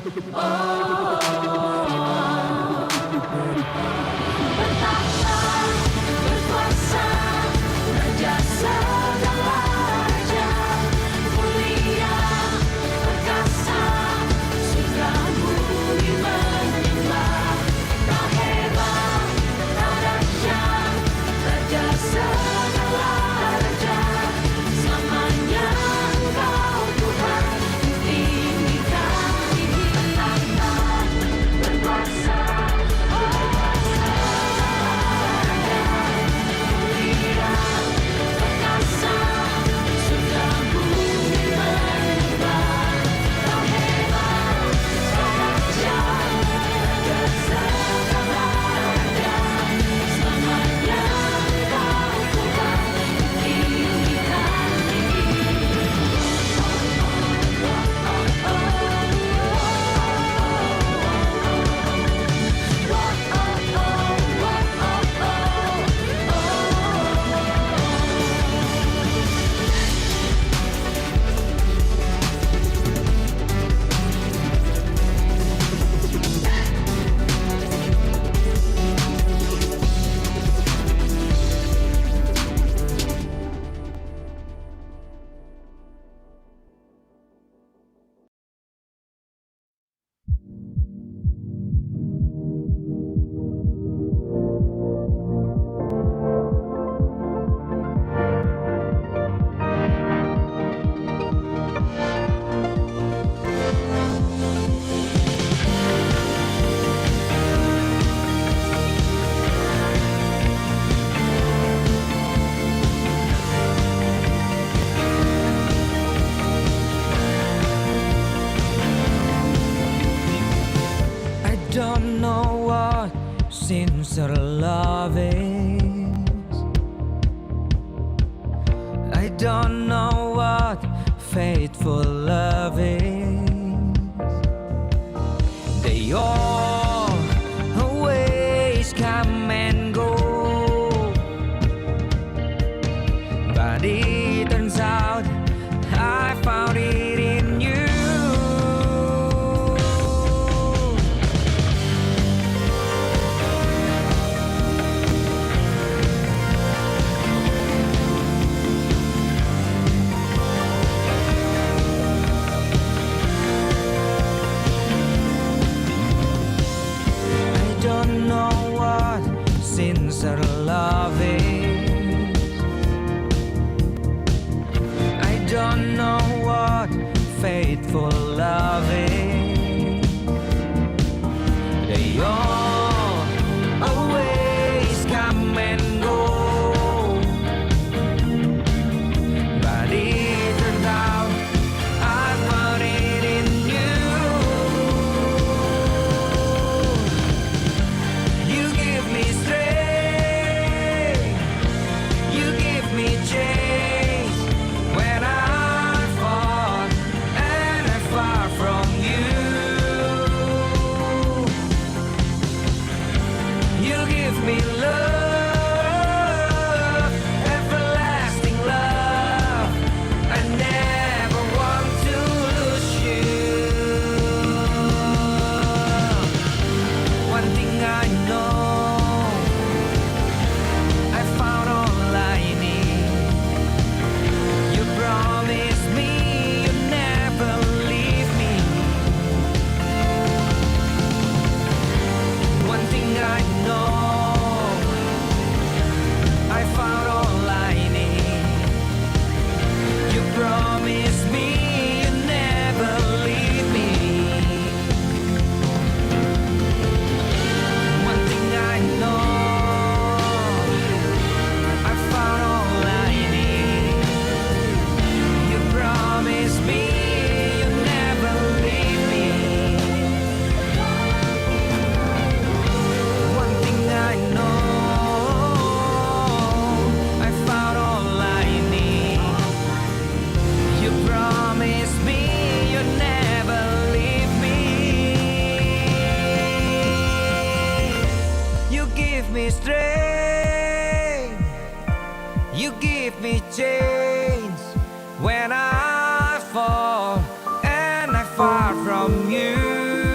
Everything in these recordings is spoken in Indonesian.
Bertahta, berkuasa, raja segala raja, mulia, perkasa, surga bumi menyembah. Kau hebat, kau dahsyat, raja segala raja, selamanya Engkau Tuhan, tinggikan tinggi. Bertahta, berkuasa, perkasa, surga bumi menyembah. Kau hebat, kau dahsyat, raja segala raja, selamanya Engkau Tuhan, tinggikan tinggi. I don't know what sincere love is. I don't know what faithful love is. They all always come and go, but it turns out I found it in you. I don't know what sincere love is. I don't know what faithful love is. They all always come and go, but it turned out I found it in you. You give me strength, you give me change when I fall and I'm far from you. You give me love, everlasting love. I never want to lose you. One thing I know, I found all I need. You promised me you'd never leave me. One thing I know, I found all I need. You promised me you'd never leave me. One thing I know, I found all I need. You promised me you'd never leave me. One thing I know, I found all I need. You promised me you'd never leave me. You give me strength, you give me change when I fall and I'm far from you.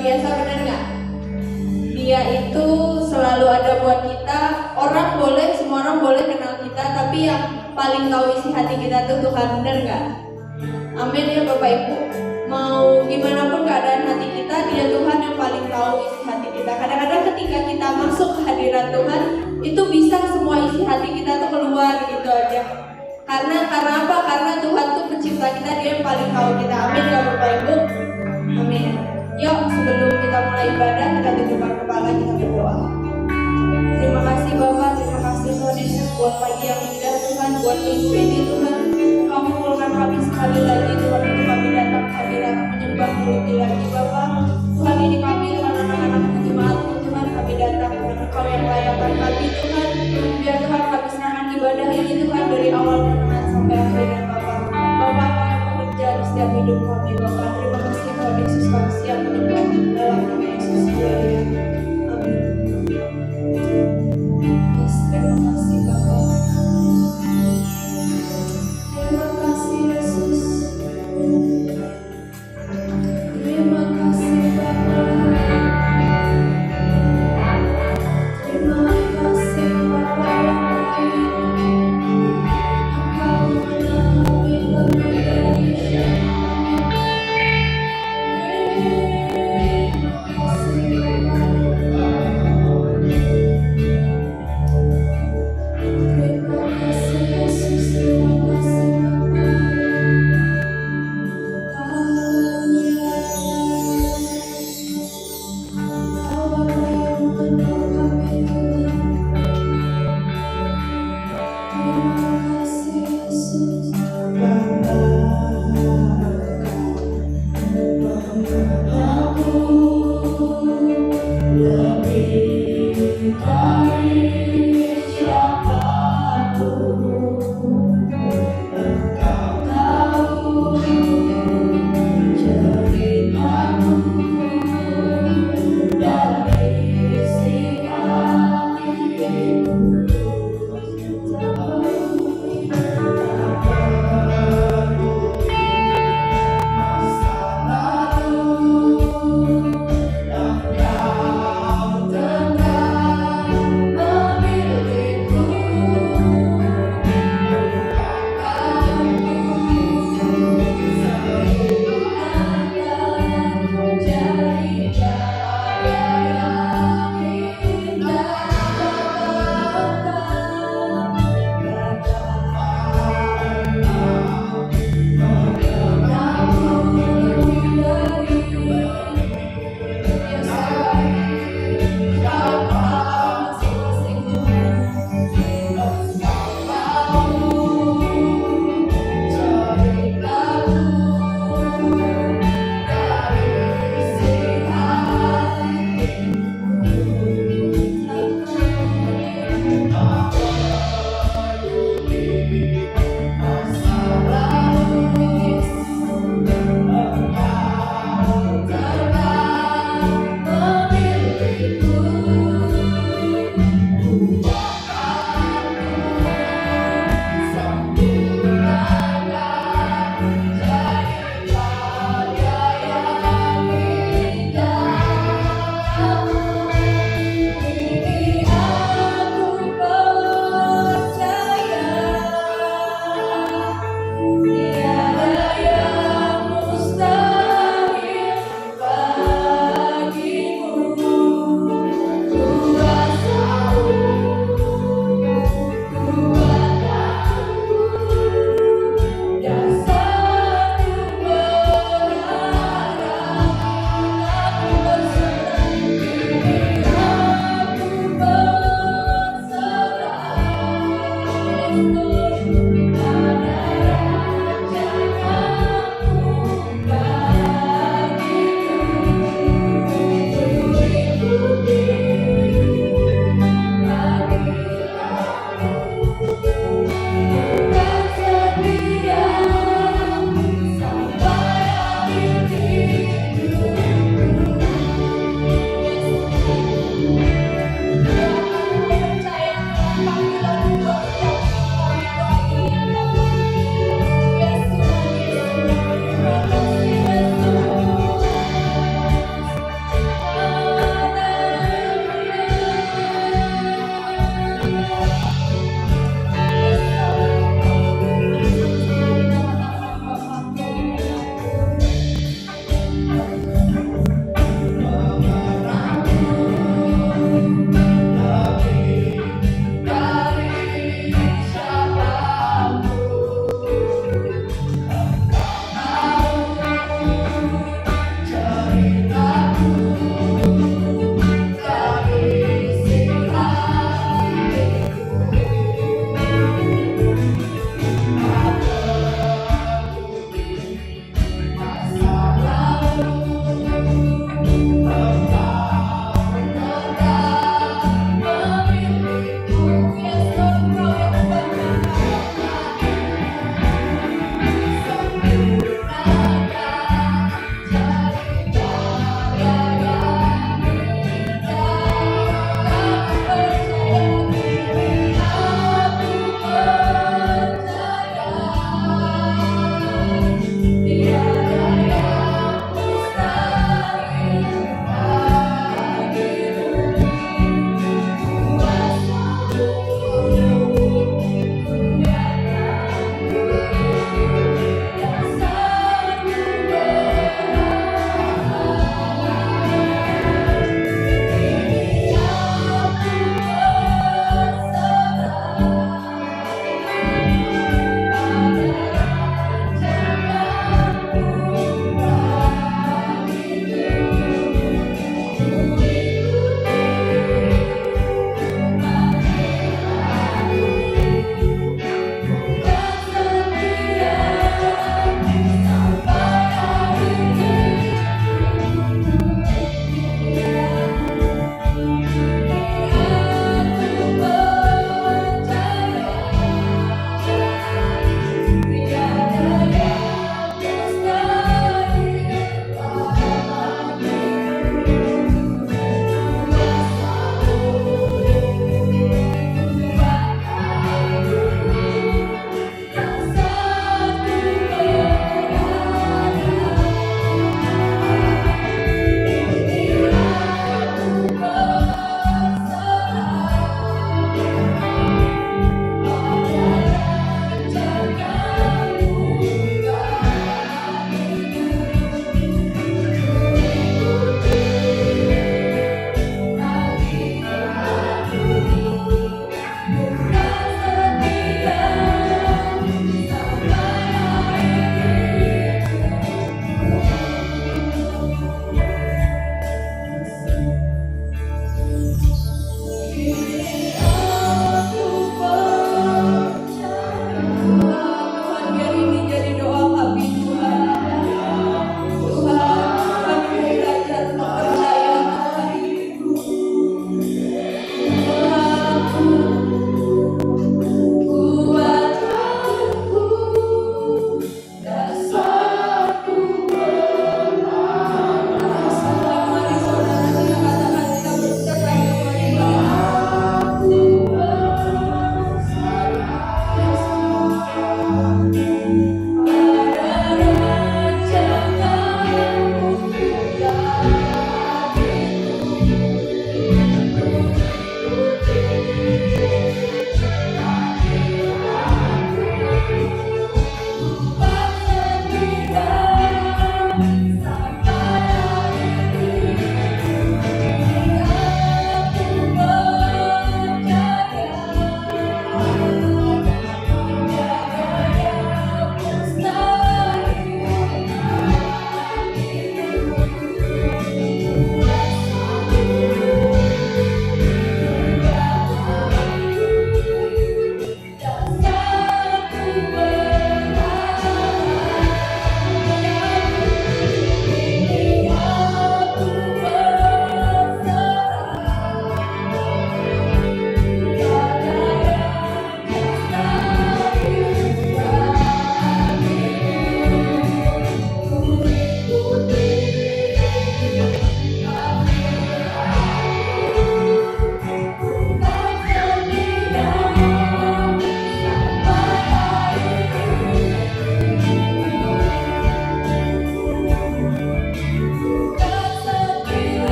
biasa, benar nggak? Dia itu selalu ada buat kita. Semua orang boleh kenal kita, tapi yang paling tahu isi hati kita tuh Tuhan, benar nggak? Amin ya Bapak Ibu. Mau gimana pun keadaan hati kita, dia Tuhan yang paling tahu isi hati kita. Kadang-kadang ketika kita masuk ke hadirat Tuhan, itu bisa semua isi hati kita tuh keluar gitu aja. Karena apa? Karena Tuhan tuh pencipta kita, dia yang paling tahu kita. Amin ya Bapak Ibu. Amin. Yuk, sebelum kita mulai ibadah, kita tundukkan kepala, kita berdoa. Terima kasih Bapak, terima kasih Tuhan Yesus buat pagi yang indah Tuhan, buat minggu ini Tuhan. Kau mengumpulkan kami sekali lagi Tuhan, untuk kami datang ke hadirat menyembah lebih lagi Bapak. Tuhan, ini kami Tuhan, anak-anak jemaatmu Tuhan, kami datang Tuhan, Engkau yang layakkan kami Tuhan. Biar Tuhan kami serahkan ibadah ini Tuhan, dari awal Tuhan sampai akhirnya Bapak. Bapak, Kau yang bekerja di setiap hidup kami Bapak. Terima kasih Tuhan Yesus, kami siap menyembah dalam nama Yesus. Haleluya. Yes, terima kasih Bapak. Terima kasih Yesus.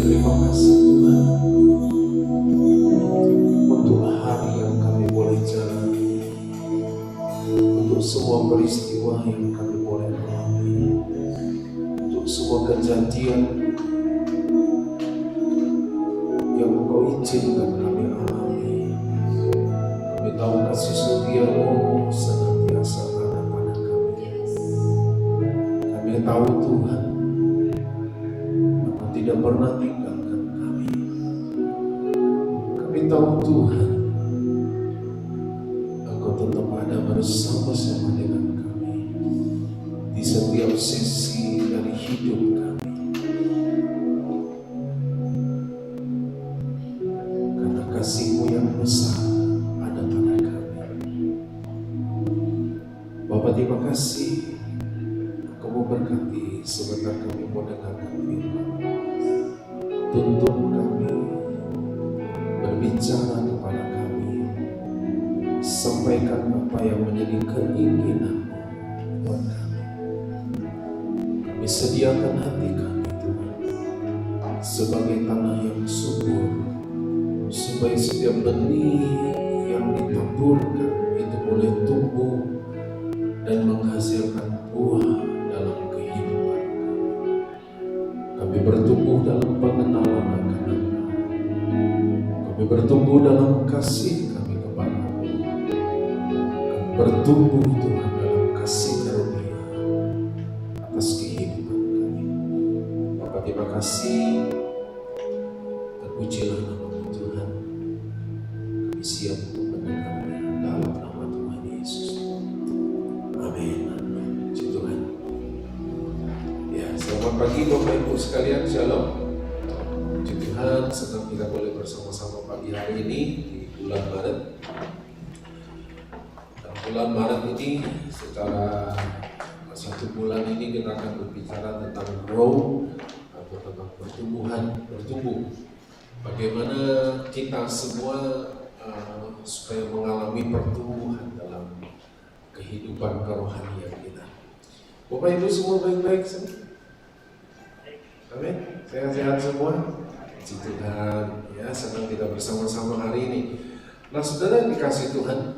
terima kasih Tuhan untuk hari yang kami boleh jalani, untuk semua peristiwa yang kami boleh alami, untuk semua kejadian yang Engkau izinkan kami alami. Kami tahu kasih setia-Mu senantiasa ada pada kami. Kami tahu Tuhan, Engkau tidak pernah tinggalkan kami. Kami tahu Tuhan, Engkau tetap ada bersama-sama dengan kami di setiap sisi dari hidup kami. Karena kasih-Mu yang besar ada pada kami. Bapa, terima kasih Engkau memberkati sebentar kami mau dengarkan firman. Tuntun kami, berbicara kepada kami, sampaikan apa yang menjadi keinginan buat kami. Kami sediakan hati kami Tuhan sebagai tanah yang subur, supaya setiap benih yang ditaburkan itu boleh tumbuh dan menghasilkan buah dalam kehidupan kami. Kami bertumbuh dalam pengenalan akan Engkau. Kami bertumbuh dalam kasih kami kepada-Mu. Kami bertumbuh Tuhan dalam kasih karunia atas kehidupan kami. Bapa, terima kasih. Terpujilah nama-Mu Tuhan. Kami siap untuk mendengarnya dalam nama Tuhan Yesus. Amin. Puji Tuhan. Ya, selamat pagi Bapak Ibu sekalian, Shalom. Puji Tuhan, senang kita boleh bersama-sama pagi hari ini di bulan Maret. Dan bulan Maret ini secara satu bulan ini kita akan berbicara tentang grow atau tentang bertumbuh. Bagaimana kita semua supaya mengalami pertumbuhan dalam kehidupan kerohanian kita. Bapak Ibu semua baik-baik semua? Amin. Sehat-sehat semua? Puji Tuhan. Ya, senang kita bersama-sama hari ini. Nah, saudara dikasih Tuhan,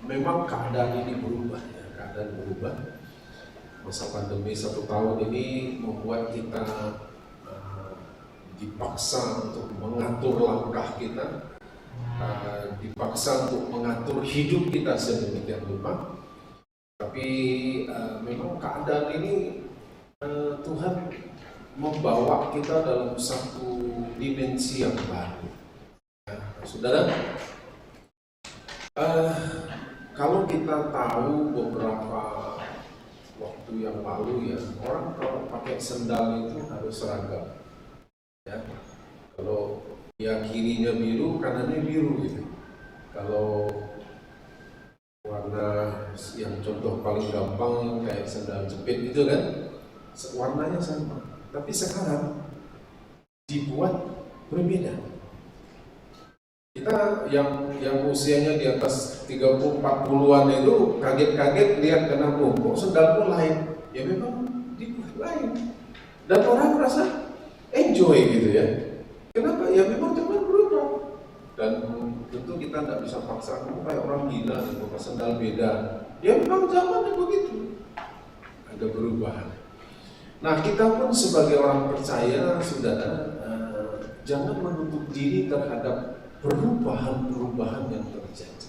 memang keadaan ini berubah ya, keadaan berubah. Masa pandemi 1 tahun ini membuat kita dipaksa untuk mengatur langkah kita, dipaksa untuk mengatur hidup kita sedemikian rupa. Tapi memang keadaan ini Tuhan membawa kita dalam satu dimensi yang baru. Ya, saudara, kalau kita tahu beberapa waktu yang lalu ya, orang kalau pakai sendal itu harus seragam. Ya, kalau ya kirinya biru, kanannya biru gitu. Kalau warna yang contoh paling gampang kayak sendal jepit itu kan, warnanya sama. Tapi sekarang dibuat berbeda. Kita yang usianya di atas 30-40-an itu kaget-kaget lihat kenapa kok sendalku lain. Ya memang dibuat lain. Dan orang merasa enjoy gitu ya. Kenapa? Ya memang zaman berubah. Dan tentu kita tidak bisa paksa kamu kayak orang gila nih, pakai sendal beda. Ya memang zamannya begitu. Ada perubahan. Nah, kita pun sebagai orang percaya, saudara, jangan menutup diri terhadap perubahan-perubahan yang terjadi.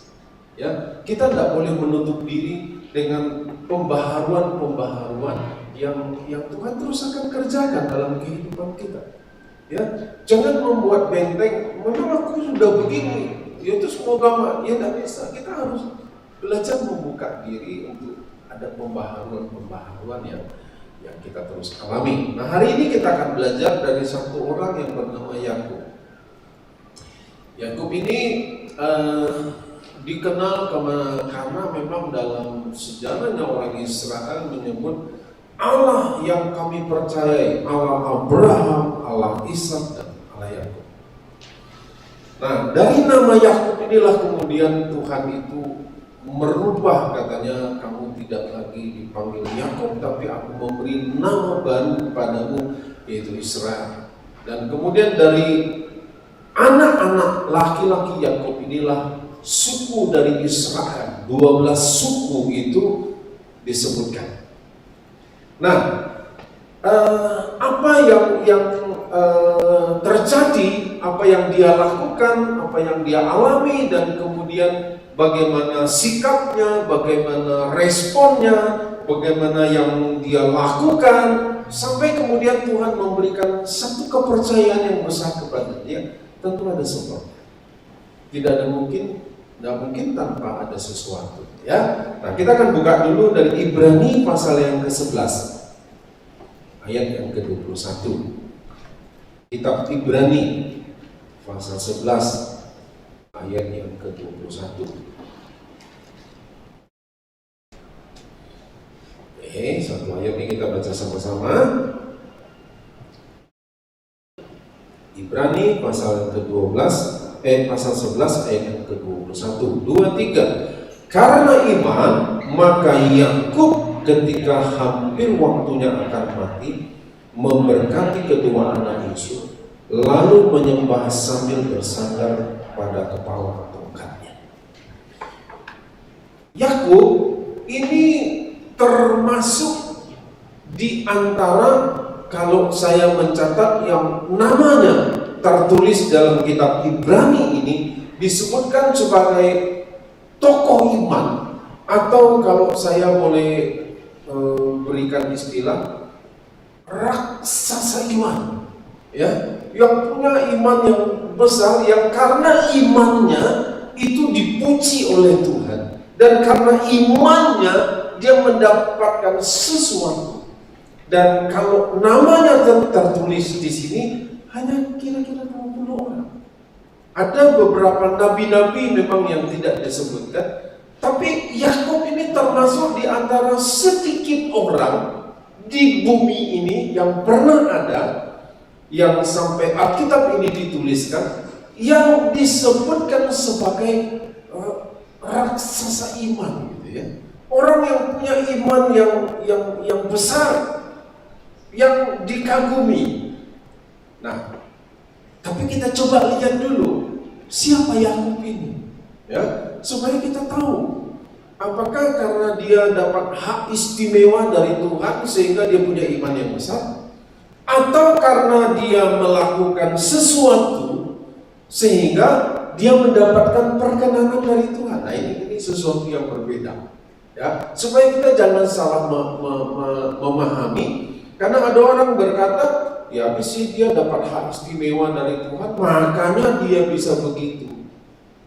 Ya, kita tidak boleh menutup diri dengan pembaharuan-pembaharuan yang Tuhan terus akan kerjakan dalam kehidupan kita. Ya, jangan membuat benteng. Memang aku sudah begini, ya itu semoga ya tidak bisa. Kita harus belajar membuka diri untuk ada pembaharuan-pembaharuan yang kita terus alami. Nah, hari ini kita akan belajar dari satu orang yang bernama Yakub. Yakub ini dikenal karena memang dalam sejarahnya orang Israel menyebut Allah yang kami percayai, Allah Abraham, Allah Ishak, dan Allah Yakub. Nah, dari nama Yakub inilah kemudian Tuhan itu merubah, katanya kamu tidak lagi dipanggil Yakub, tapi aku memberi nama baru kepadamu, yaitu Israel. Dan kemudian dari anak-anak laki-laki Yakub inilah suku dari Israel, 12 suku itu disebutkan. Nah, apa yang terjadi, apa yang dia lakukan, apa yang dia alami, dan kemudian bagaimana sikapnya, bagaimana responnya, bagaimana yang dia lakukan, sampai kemudian Tuhan memberikan satu kepercayaan yang besar kepada dia. Tentu ada sebab. Tidak mungkin tanpa ada sesuatu, ya. Nah, kita akan buka dulu dari Ibrani pasal yang ke-11 ayat yang ke-21. Kitab Ibrani pasal 11 ayat yang ke-21. Satu ayat ini kita baca sama-sama. Ibrani pasal yang ke-12 pasal 11 ayat yang ke-21. 2-3. Karena iman, maka Yakub ketika hampir waktunya akan mati, memberkati kedua anak Yusuf, lalu menyembah sambil bersandar pada kepala tongkatnya. Yakub ini termasuk di antara, kalau saya mencatat, yang namanya tertulis dalam kitab Ibrani ini disebutkan sebagai tokoh iman, atau kalau saya boleh berikan istilah, raksasa iman, ya, yang punya iman yang besar, yang karena imannya itu dipuji oleh Tuhan, dan karena imannya dia mendapatkan sesuatu. Dan kalau namanya tertulis di sini hanya kira-kira 20 orang. Ada beberapa nabi-nabi memang yang tidak disebutkan, tapi Yakub ini termasuk di antara sedikit orang di bumi ini yang pernah ada, yang sampai Alkitab ini dituliskan, yang disebutkan sebagai raksasa iman, gitu ya. Orang yang punya iman yang besar, yang dikagumi. Nah, tapi kita coba lihat dulu siapa Yakub ini, ya, supaya kita tahu apakah karena dia dapat hak istimewa dari Tuhan sehingga dia punya iman yang besar, atau karena dia melakukan sesuatu sehingga dia mendapatkan perkenanan dari Tuhan. Nah, ini sesuatu yang berbeda, ya, supaya kita jangan salah memahami. Karena ada orang berkata, ya habis sih dia dapat hak istimewa dari Tuhan, makanya dia bisa begitu.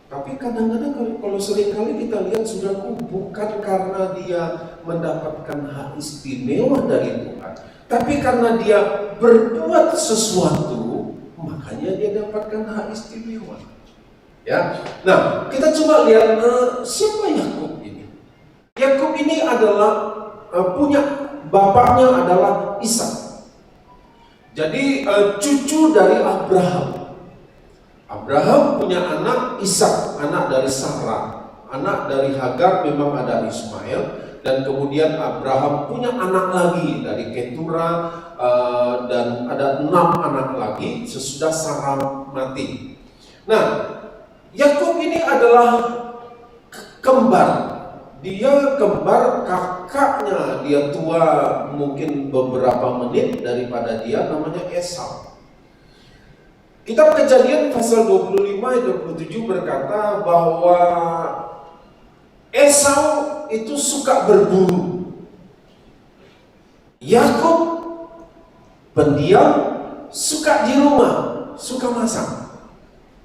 Tapi kadang-kadang kalau seringkali kita lihat, saudaraku, bukan karena dia mendapatkan hak istimewa dari Tuhan, tapi karena dia berbuat sesuatu, makanya dia dapatkan hak istimewa. Ya, nah kita coba lihat siapa Yakub ini. Yakub ini adalah punya bapaknya adalah Ishak. Jadi cucu dari Abraham. Abraham punya anak Ishak, anak dari Sarah, anak dari Hagar, memang ada Ismail, dan kemudian Abraham punya anak lagi dari Ketura, dan ada 6 anak lagi sesudah Sarah mati. Nah, Yakub ini adalah kembar. Dia kembar kakaknya, dia tua mungkin beberapa menit daripada dia, namanya Esau. Kitab Kejadian pasal 25 ayat 27 berkata bahwa Esau itu suka berburu. Yakub pendiam, suka di rumah, suka masak.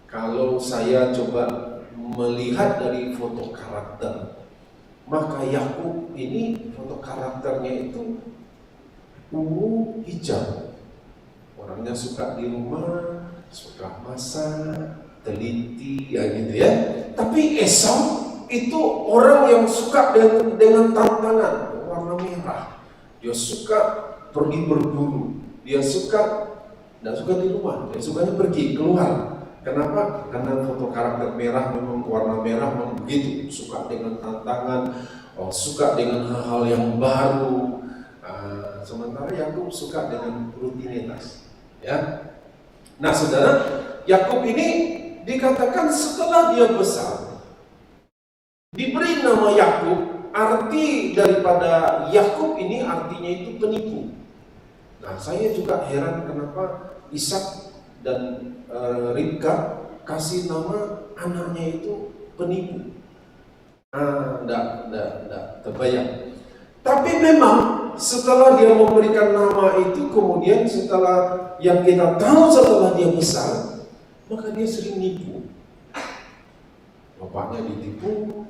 Kalau saya coba melihat dari foto karakter, maka Yakub ini foto karakternya itu ungu hijau. Orangnya suka di rumah, suka masak, teliti, ya gitu ya. Tapi Esau itu orang yang suka dengan tantangan, warna merah. Dia suka pergi berburu, dia tidak suka di rumah, dia sukanya pergi keluar. Kenapa? Karena foto karakter merah, memang warna merah memang begitu, suka dengan tantangan, suka dengan hal-hal yang baru, sementara Yakub suka dengan rutinitas. Ya. Nah, saudara, Yakub ini dikatakan setelah dia besar, diberi nama Yakub. Arti daripada Yakub ini artinya itu penipu. Nah, saya juga heran kenapa Ishak dan Ribka kasih nama anaknya itu penipu. Enggak terbayang. Tapi memang setelah dia memberikan nama itu, kemudian setelah yang kita tahu setelah dia besar, maka dia sering nipu. Bapaknya ditipu,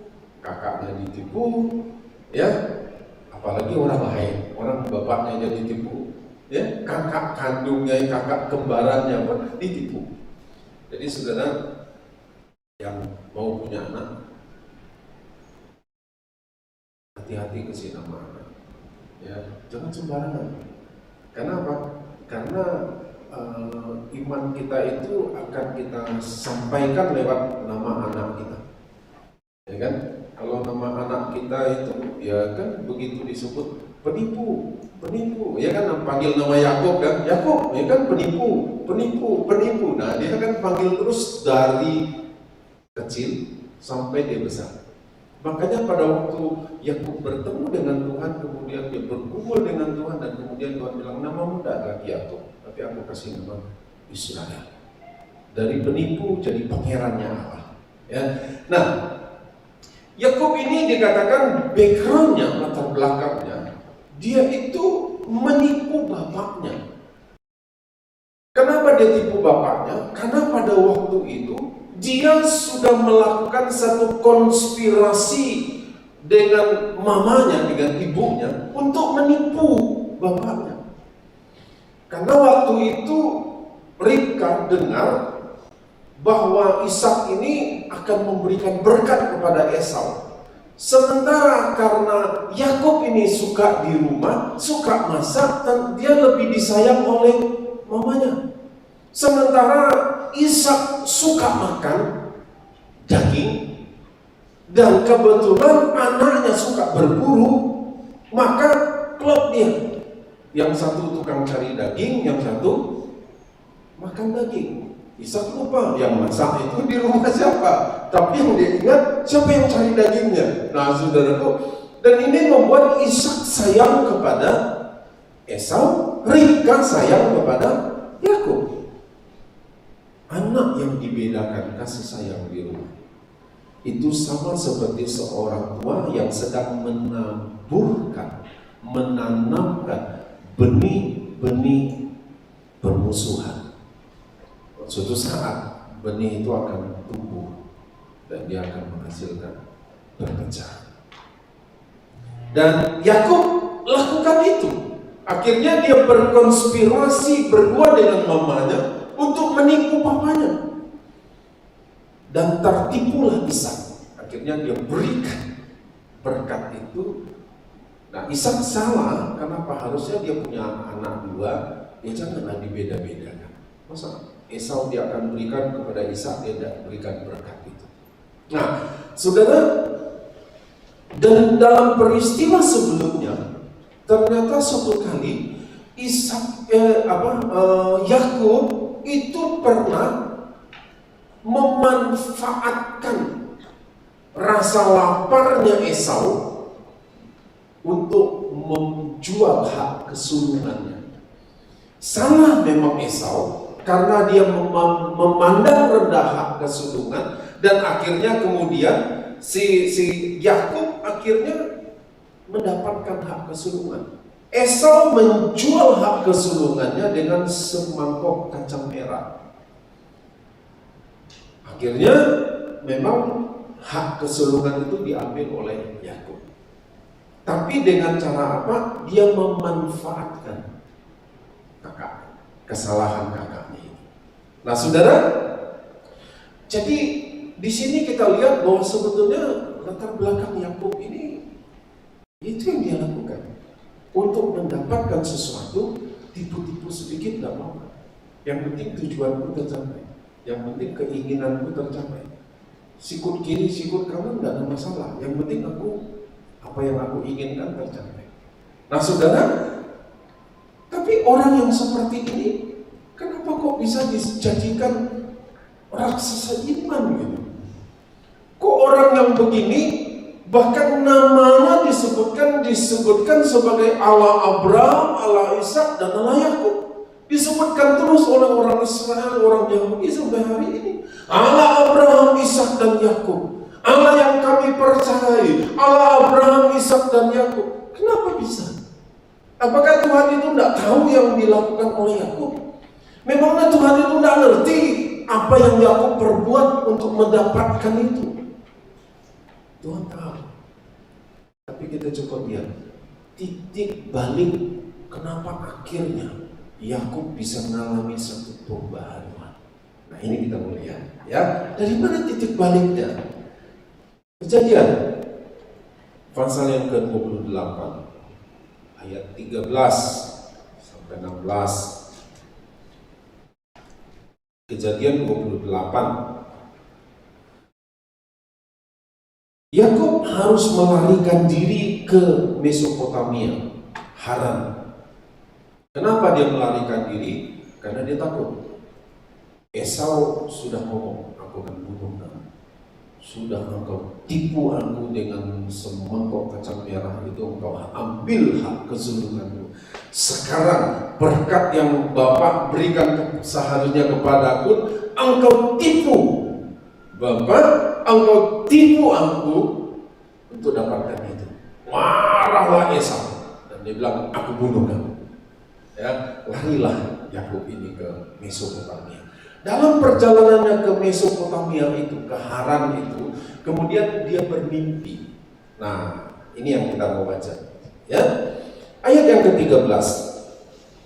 kakaknya ditipu, ya, apalagi orang lain, orang bapaknya jadi ditipu, ya, kakak kandungnya, kakak kembarannya pun ditipu. Jadi saudara yang mau punya anak, hati-hati kasih nama anak, ya, jangan sembarangan. Kenapa? Karena iman kita itu akan kita sampaikan lewat nama anak kita, ya kan? Kalau nama anak kita itu, ya kan begitu disebut penipu, ya kan, panggil nama Yakub kan, Yakub, ya kan penipu. Nah, dia kan panggil terus dari kecil sampai dia besar. Makanya pada waktu Yakub bertemu dengan Tuhan, kemudian dia bergumul dengan Tuhan, dan kemudian Tuhan bilang, namamu tidak lagi Yakub, tapi aku kasih nama Israel. Dari penipu jadi pangerannya Allah. Ya. Nah, Yakub ini dikatakan backgroundnya, latar belakangnya, dia itu menipu bapaknya. Kenapa dia tipu bapaknya? Karena pada waktu itu dia sudah melakukan satu konspirasi dengan mamanya, dengan ibunya, untuk menipu bapaknya. Karena waktu itu Ribka dengar bahwa Ishak ini akan memberikan berkat kepada Esau. Sementara karena Yakub ini suka di rumah, suka masak, dan dia lebih disayang oleh mamanya. Sementara Ishak suka makan daging, dan kebetulan anaknya suka berburu, maka klop dia. Yang satu tukang cari daging, yang satu makan daging. Ishak lupa yang masak itu di rumah siapa, tapi yang dia ingat siapa yang cari dagingnya. Nah, saudaraku, dan ini membuat Ishak sayang kepada Esau, Ribka sayang kepada Yakub. Anak yang dibedakan kasih sayang di rumah itu sama seperti seorang tua yang sedang menanamkan benih-benih permusuhan. Suatu saat benih itu akan tumbuh dan dia akan menghasilkan perpecahan. Dan Yakub lakukan itu. Akhirnya dia berkonspirasi berdua dengan mamanya untuk menipu papanya. Dan tertipulah Ishak. Akhirnya dia berikan berkat itu. Nah, Ishak salah. Kenapa? Harusnya dia punya anak dua, ya janganlah dibeda-bedakan. Masa Esau dia akan berikan kepada Ishak, dia tidak berikan berkat itu. Nah, saudara, dan dalam peristiwa sebelumnya, ternyata suatu kali Yakub itu pernah memanfaatkan rasa laparnya Esau untuk menjual hak kesulungannya. Salah memang Esau karena dia memandang rendah hak kesulungan, dan akhirnya kemudian si Yakub akhirnya mendapatkan hak kesulungan. Esau menjual hak kesulungannya dengan semangkok kacang merah. Akhirnya memang hak kesulungan itu diambil oleh Yakub. Tapi dengan cara apa? Dia memanfaatkan kesalahan kakaknya ini. Nah, saudara, jadi di sini kita lihat bahwa sebetulnya latar belakang Yakub ini itu yang dia lakukan untuk mendapatkan sesuatu. Tipu-tipu sedikit tidak apa-apa. Yang penting tujuanku tercapai, yang penting keinginanku tercapai. Sikut kiri, sikut kanan tidak ada masalah. Yang penting apa yang aku inginkan tercapai. Nah, saudara, Tapi orang yang seperti ini, kenapa kok bisa dijadikan raksasa iman gitu? Kok orang yang begini bahkan namanya disebutkan sebagai Allah Abraham, Allah Ishak, dan Allah Yakub. Disebutkan terus oleh orang Israel, orang Yahudi sampai hari ini. Allah Abraham, Ishak, dan Yakub. Allah yang kami percayai, Allah Abraham, Ishak, dan Yakub. Kenapa bisa? Apakah Tuhan itu tidak tahu yang dilakukan oleh Yakub? Memangnya Tuhan itu tidak ngerti apa yang Yakub perbuat untuk mendapatkan itu? Tuhan tahu. Tapi kita coba lihat titik balik kenapa akhirnya Yakub bisa mengalami satu pembaharuan. Nah, ini kita mau lihat ya. Dari mana titik baliknya? Kejadian pasal yang ke-28 ayat 13 sampai 16. Kejadian 28. Yakub harus melarikan diri ke Mesopotamia, Haran. Kenapa dia melarikan diri? Karena dia takut. Esau sudah ngomong, aku akan bunuh kamu. Sudah engkau tipu aku dengan semangkok kacang merah itu, engkau ambil hak kezulumanmu. Sekarang berkat yang Bapak berikan seharusnya kepadaku, engkau tipu Bapak, engkau tipu aku untuk dapatkan itu. Marahlah Esau dan dia bilang, aku bunuh kamu. Ya, larilah Yakub ini ke Mesopotamia. Dalam perjalanannya ke Mesopotamia itu, ke Haran itu, kemudian dia bermimpi. Nah, ini yang kita mau baca. Ya, ayat yang ke-13.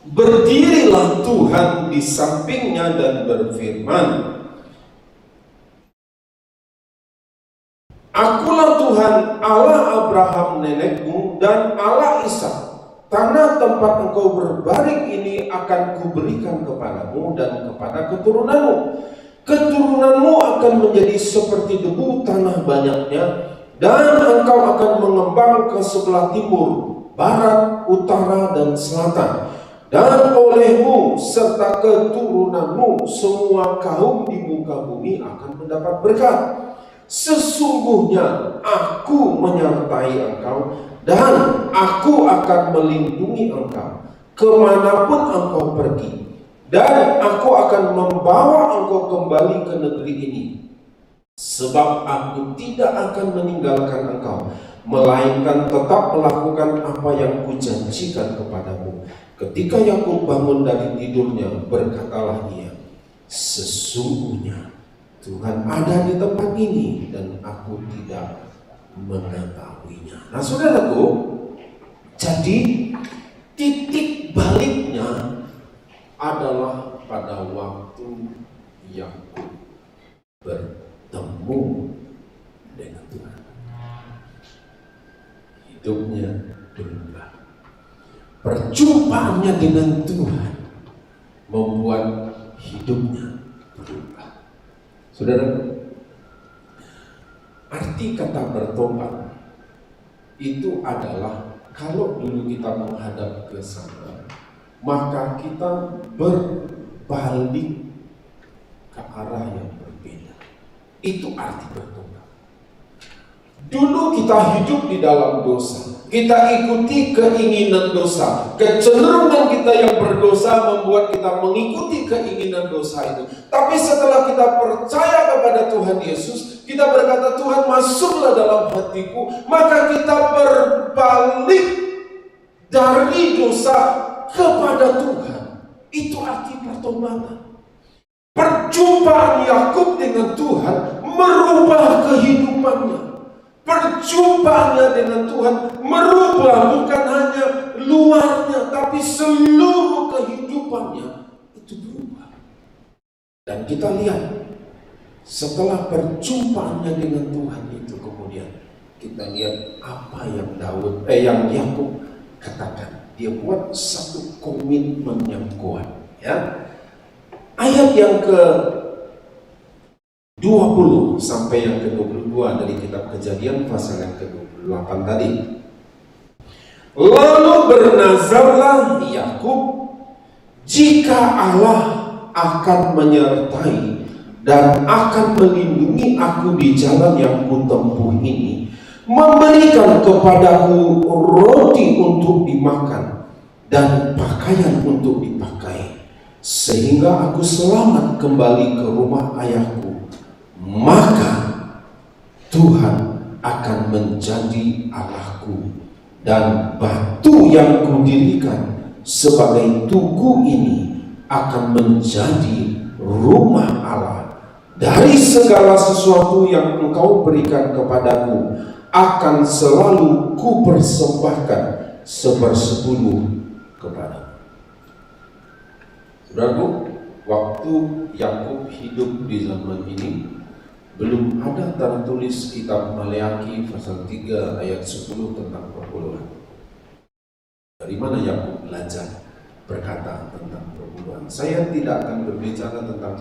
Berdirilah Tuhan di sampingnya dan berfirman, Akulah Tuhan Allah Abraham nenekmu dan Allah Ishak. Tanah tempat engkau berbaring ini akan kuberikan kepadamu dan kepada keturunanmu. Keturunanmu akan menjadi seperti debu tanah banyaknya, dan engkau akan mengembang ke sebelah timur, barat, utara, dan selatan. Dan olehmu serta keturunanmu semua kaum di muka bumi akan mendapat berkat. Sesungguhnya aku menyertai engkau dan aku akan melindungi engkau kemanapun engkau pergi, dan aku akan membawa engkau kembali ke negeri ini, sebab aku tidak akan meninggalkan engkau, melainkan tetap melakukan apa yang kujanjikan kepadamu. Ketika Yakub bangun dari tidurnya, berkatalah ia, sesungguhnya Tuhan ada di tempat ini dan aku tidak mengetahuinya. Nah, saudaraku, jadi titik baliknya adalah pada waktu Yakub bertemu dengan Tuhan. Hidupnya berubah. Perjumpaannya dengan Tuhan membuat hidupnya berubah. Saudaraku, arti kata bertobat itu adalah kalau dulu kita menghadap ke sana, maka kita berbalik ke arah yang berbeda. Itu arti bertobat. Dulu kita hidup di dalam dosa, kita ikuti keinginan dosa, kecenderungan kita yang berdosa membuat kita mengikuti keinginan dosa itu. Tapi setelah kita percaya kepada Tuhan Yesus, kita berkata, Tuhan masuklah dalam hatiku, maka kita berbalik dari dosa kepada Tuhan. Itu arti pertobatan. Perjumpaan Yakub dengan Tuhan merubah kehidupannya. Perjumpaannya dengan Tuhan merubah bukan hanya luarnya, tapi seluruh kehidupannya itu berubah. Dan kita lihat setelah perjumpaannya dengan Tuhan itu, kemudian kita lihat apa yang Yakub katakan. Dia buat satu komitmen yang kuat. Ya, ayat yang ke-20 sampai yang ke-22 dari kitab Kejadian pasal yang ke-28 tadi. Lalu bernazarlah Yakub, jika Allah akan menyertai dan akan melindungi aku di jalan yang kutempuh ini, memberikan kepadaku roti untuk dimakan dan pakaian untuk dipakai, sehingga aku selamat kembali ke rumah ayahku, maka Tuhan akan menjadi Allahku, dan batu yang kudirikan sebagai tugu ini akan menjadi rumah Allah. Dari segala sesuatu yang engkau berikan kepadaku akan selalu kupersembahkan 1/10 kepadamu. Saudaraku, waktu Yakub hidup di zaman ini, belum ada tertulis kitab Maleakhi pasal 3 ayat 10 tentang perpuluhan. Dari mana Yakub belajar berkata tentang perpuluhan? Saya tidak akan berbicara tentang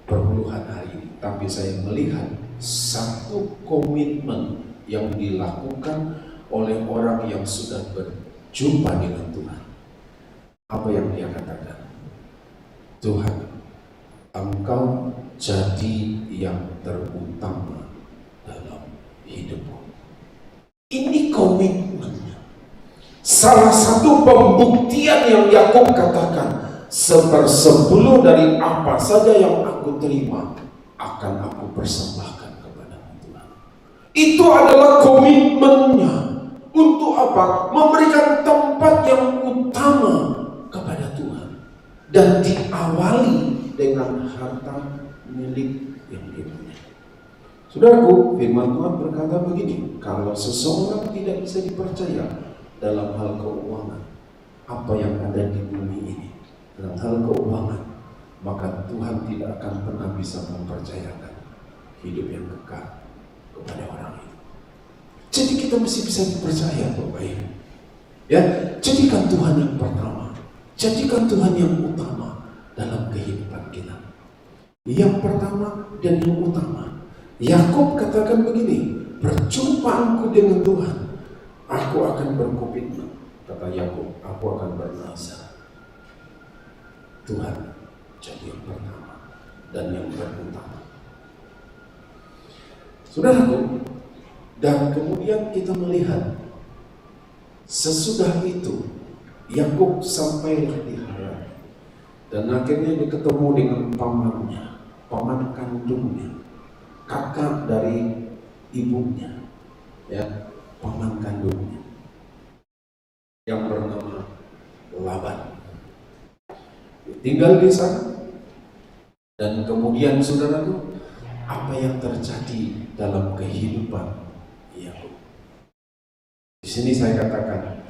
perpuluhan hari ini, tapi saya melihat satu komitmen yang dilakukan oleh orang yang sudah berjumpa dengan Tuhan. Apa yang dia katakan? Tuhan, Engkau jadi yang terutama dalam hidupku. Ini komitmennya. Salah satu pembuktian yang Yakub katakan, 1/10 dari apa saja yang aku terima akan aku persembahkan kepada Tuhan. Itu adalah komitmennya. Untuk apa? Memberikan tempat yang utama kepada Tuhan, dan diawali dengan harta milik yang dia punya. Saudaraku, firman Tuhan berkata begini, kalau seseorang tidak bisa dipercaya dalam hal keuangan, apa yang ada di bumi ini, dalam hal keuangan, maka Tuhan tidak akan pernah bisa mempercayakan hidup yang kekal kepada orang itu. Jadi kita mesti bisa dipercaya, Bapak Ibu. Ya, jadikan Tuhan yang pertama, jadikan Tuhan yang utama dalam kehidupan kita. Yang pertama dan yang utama. Yakub katakan begini, perjumpaanku dengan Tuhan, aku akan berkomitmen. Kata Yakub, aku akan bernazar. Tuhan jadi yang pertama dan yang terutama. Saudaraku, dan kemudian kita melihat sesudah itu Yakub sampailah di Haran, dan akhirnya dia ketemu dengan pamannya, paman kandungnya, kakak dari ibunya, ya, paman kandungnya yang bernama Laban. Tinggal di sana, dan kemudian saudaraku, apa yang terjadi dalam kehidupan Yakub? Di sini saya katakan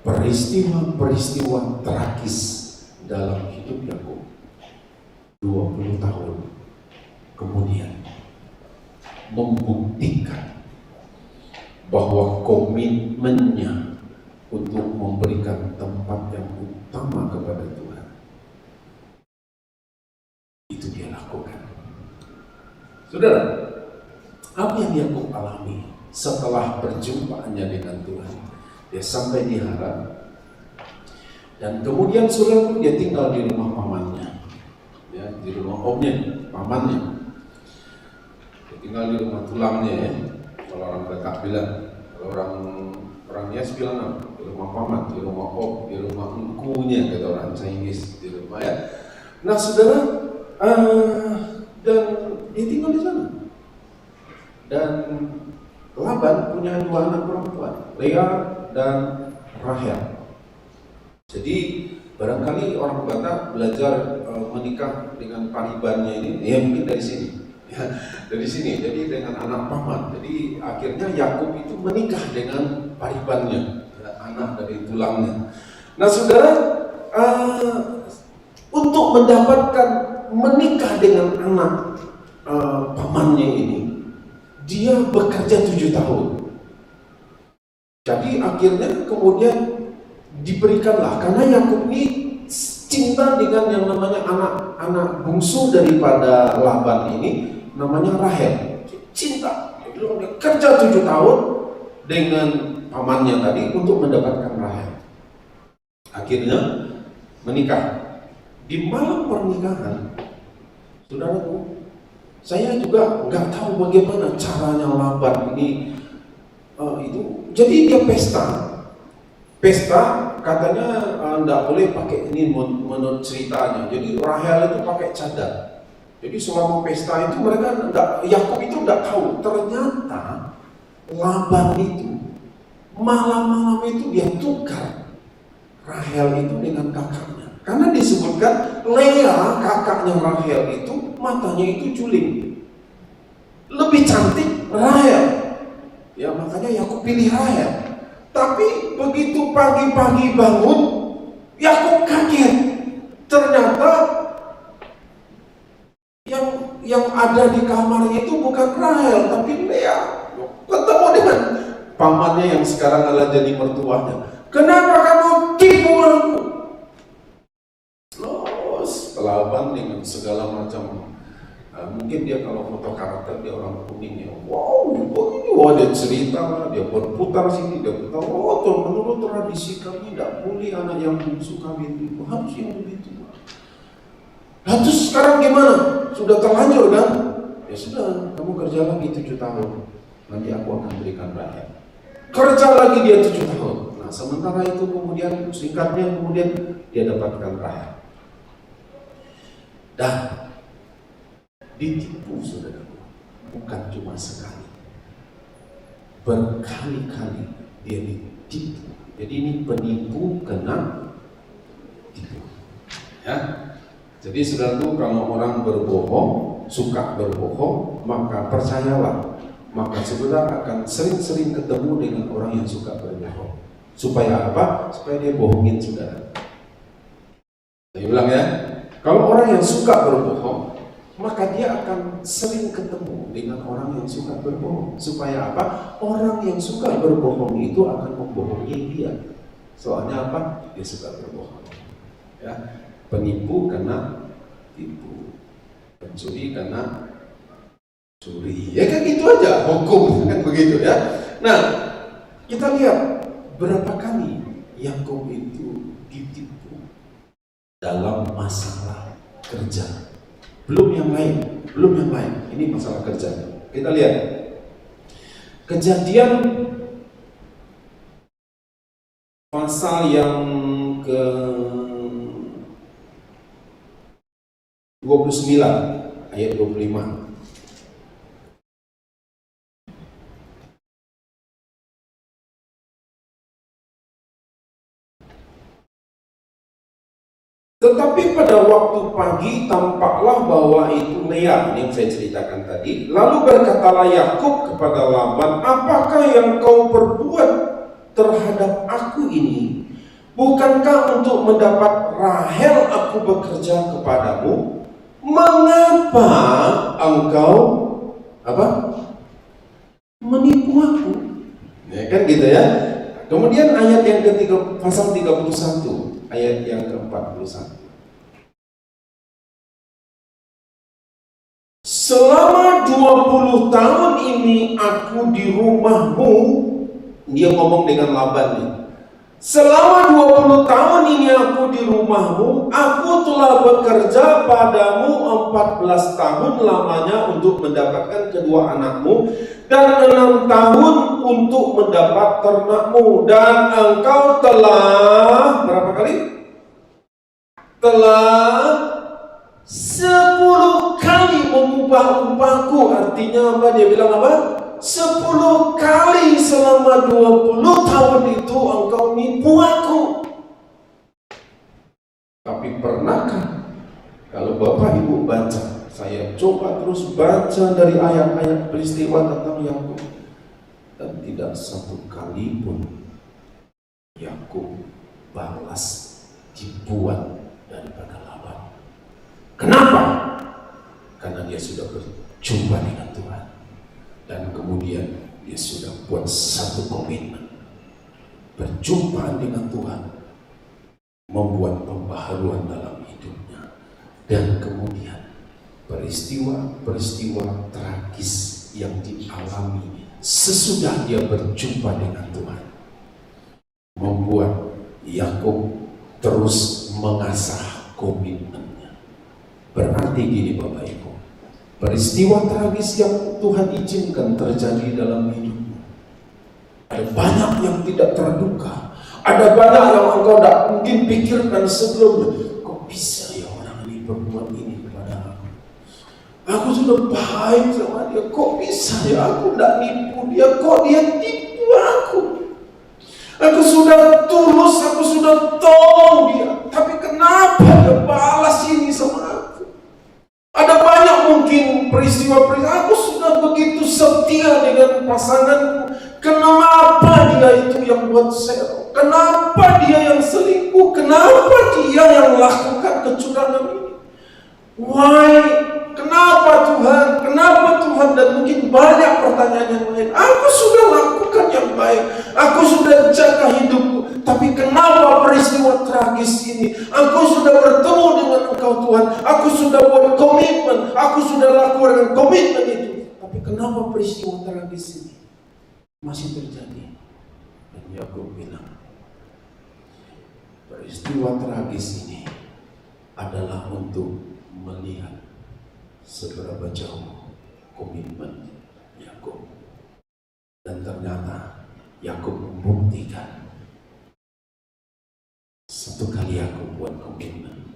peristiwa-peristiwa tragis dalam hidup Yakub 20 tahun kemudian membuktikan bahwa komitmennya untuk memberikan tempat yang utama kepada Tuhan itu dia lakukan. Saudara, apa yang Yakub alami setelah perjumpaannya dengan Tuhan? Dia sampai di Haran, dan kemudian saudara, dia tinggal di rumah pamannya, ya, di rumah omnya, pamannya. Dia tinggal di rumah tulangnya, ya. Kalau orang Batak bilang, kalau orang Nias bilang apa? Di rumah paman, di rumah om, di rumah engkunya, kata orang Chinese, di rumah, ya. Nah saudara, dan dia tinggal di sana. Dan Laban punya 2 anak perempuan, Lea dan Rahel. Jadi barangkali orang Batak belajar menikah dengan paribannya ini, ya mungkin dari sini, ya, dari sini. Jadi dengan anak paman. Jadi akhirnya Yakub itu menikah dengan paribannya, ya, anak dari tulangnya. Nah saudara, untuk mendapatkan menikah dengan anak pamannya ini, dia bekerja 7 tahun. Jadi akhirnya kemudian diberikanlah, karena Yakub ini cinta dengan yang namanya anak bungsu daripada Laban ini, namanya Rahel. Cinta. Dia kerja 7 tahun dengan pamannya tadi untuk mendapatkan Rahel. Akhirnya menikah. Di malam pernikahan, saudaraku, saya juga nggak tahu bagaimana caranya Laban ini itu. Jadi dia pesta katanya nggak boleh pakai ini menurut ceritanya. Jadi Rahel itu pakai cadar. Jadi selama pesta itu mereka Yakub itu nggak tahu. Ternyata Laban itu malam-malam itu dia tukar Rahel itu dengan kakaknya. Karena disebutkan Lea kakaknya Rahel itu matanya itu juling. Lebih cantik Rahel. Ya makanya Yakub pilih Rahel. Tapi begitu pagi-pagi bangun, Yakub kaget. Ternyata yang ada di kamarnya itu bukan Rahel, tapi Lea. Ketemu dengan pamannya yang sekarang adalah jadi mertuanya. Kenapa kamu tipu aku? Laban dengan segala macam, mungkin dia kalau foto karakter dia orang kuning ya, wow, ini ada cerita, dia berputar sini, dia putar, menurut tradisi kami tidak boleh anak yang bungsu kawin itu, harus yang begitu. Nah terus sekarang gimana? Sudah terlanjur kan? Ya sudah, kamu kerja lagi 7 tahun, nanti aku akan berikan Rahel. Kerja lagi dia 7 tahun. Nah sementara itu kemudian singkatnya kemudian dia dapatkan Rahel. Dan ditipu saudara, bukan cuma sekali, berkali-kali dia ditipu. Jadi ini penipu kena tipu. Ya, jadi saudaraku, kalau orang berbohong, suka berbohong, maka percayalah, maka saudara akan sering-sering ketemu dengan orang yang suka berbohong. Supaya apa? Supaya dia bohongin saudara. Saya ulang ya. Kalau orang yang suka berbohong, maka dia akan sering ketemu dengan orang yang suka berbohong. Supaya apa? Orang yang suka berbohong itu akan membohongi dia. Soalnya apa? Dia suka berbohong. Ya, penipu karena tipu, pencuri karena curi. Ya kan gitu aja, hukum kan begitu ya. Nah, kita lihat berapa kali Yakub itu ditipu dalam masalah kerja. Belum yang lain. Ini masalah kerja. Kita lihat Kejadian pasal yang ke 29 ayat 25. Tetapi pada waktu pagi tampaklah bahwa itu Lea, yang saya ceritakan tadi. Lalu berkatalah Yakub kepada Laban, apakah yang kau perbuat terhadap aku ini? Bukankah untuk mendapat Rahel aku bekerja kepadamu? Mengapa engkau menipu aku? Ya kan gitu ya. Kemudian ayat yang ketiga, pasal 31. Ayat yang ke-41. Selama 20 tahun ini aku di rumahmu. Dia ngomong dengan Laban nih. Selama 20 tahun ini aku di rumahmu. Aku telah bekerja padamu 14 tahun lamanya untuk mendapatkan kedua anakmu, dan 6 tahun untuk mendapat ternakmu. Dan engkau telah berapa kali? Telah 10 kali mengubah upahku. Artinya apa? Dia bilang apa? 10 kali selama 20 tahun itu engkau nipu aku. Tapi pernahkah kalau Bapak Ibu baca, saya coba terus baca dari ayat-ayat peristiwa tentang Yakub, dan tidak satu kali pun Yakub balas tipuan daripada Laban. Kenapa? Karena dia sudah berjumpa dengan Tuhan, dan kemudian dia sudah buat satu komitmen, berjumpa dengan Tuhan, membuat pembaharuan dalam hidupnya, dan kemudian peristiwa-peristiwa tragis yang dialami sesudah dia berjumpa dengan Tuhan membuat Yakub terus mengasah komitmennya. Berarti gini Bapak Ibu, peristiwa tragis yang Tuhan izinkan terjadi dalam hidupmu, ada banyak yang tidak terduga, ada banyak yang engkau tidak mungkin pikirkan sebelumnya. Kok bisa ya orang ini berbuat ini kepada aku? Aku sudah baik sama dia, kok bisa ya aku tidak nipu dia, kok dia tipu aku? Aku sudah tulus, aku sudah tolong dia, tapi kenapa dia balas ini sama aku? Ada banyak mungkin peristiwa-peristiwa, aku sudah begitu setia dengan pasanganku, kenapa dia itu yang buat sel? Kenapa dia yang selingkuh? Kenapa dia yang lakukan kecurangan ini? Why? Kenapa Tuhan? Kenapa Tuhan? Dan mungkin banyak pertanyaan yang lain. Aku sudah lakukan yang baik, aku sudah jaga hidupku, tapi kenapa peristiwa tragis ini? Aku sudah bertemu dengan Engkau Tuhan, aku sudah buat komitmen, aku sudah lakukan komitmen itu, tapi kenapa peristiwa tragis ini masih terjadi? Dan Yakub bilang, peristiwa tragis ini adalah untuk melihat seberapa jauh komitmen Yakub. Dan ternyata Yakub membuktikan, satu kali aku buat komitmen,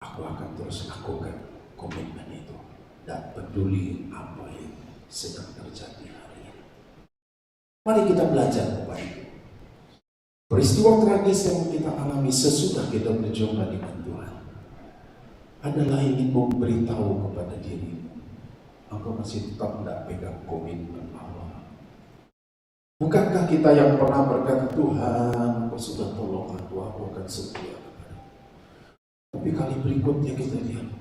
aku akan terus lakukan komitmen itu, tak peduli apa yang sedang terjadi hari ini. Mari kita belajar Bapak Ibu. Peristiwa tragis yang kita alami sesudah kita berjumpa dengan Tuhan adalah ingin memberitahu kepada dirimu, engkau masih tetap tidak pegang komitmen Allah. Bukankah kita yang pernah berkata, Tuhan, engkau sudah tolong aku akan setia kepadamu. Tapi kali berikutnya kita lihat,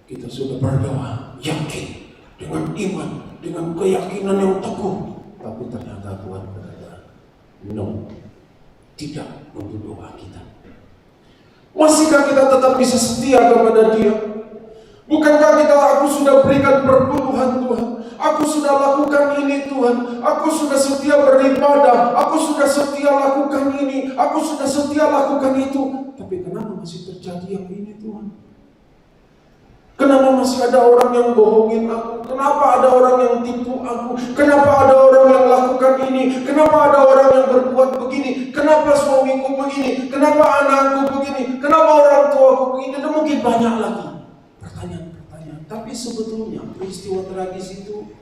kita sudah berdoa, yakin, dengan iman, dengan keyakinan yang teguh. Tapi ternyata Tuhan berkata, no, tidak untuk doa kita. Masihkah kita tetap bisa setia kepada Dia? Bukankah aku sudah berikan perpuluhan Tuhan, aku sudah lakukan ini Tuhan, aku sudah setia beribadah, aku sudah setia lakukan ini, aku sudah setia lakukan itu. Tapi kenapa masih terjadi yang ini Tuhan? Kenapa masih ada orang yang bohongin aku? Kenapa ada orang yang tipu aku? Kenapa ada orang yang lakukan ini? Kenapa ada orang yang berbuat begini? Kenapa suamiku begini? Kenapa anakku begini? Kenapa orang tuaku begini? Dan mungkin banyak lagi pertanyaan-pertanyaan. Tapi sebetulnya peristiwa tragis itu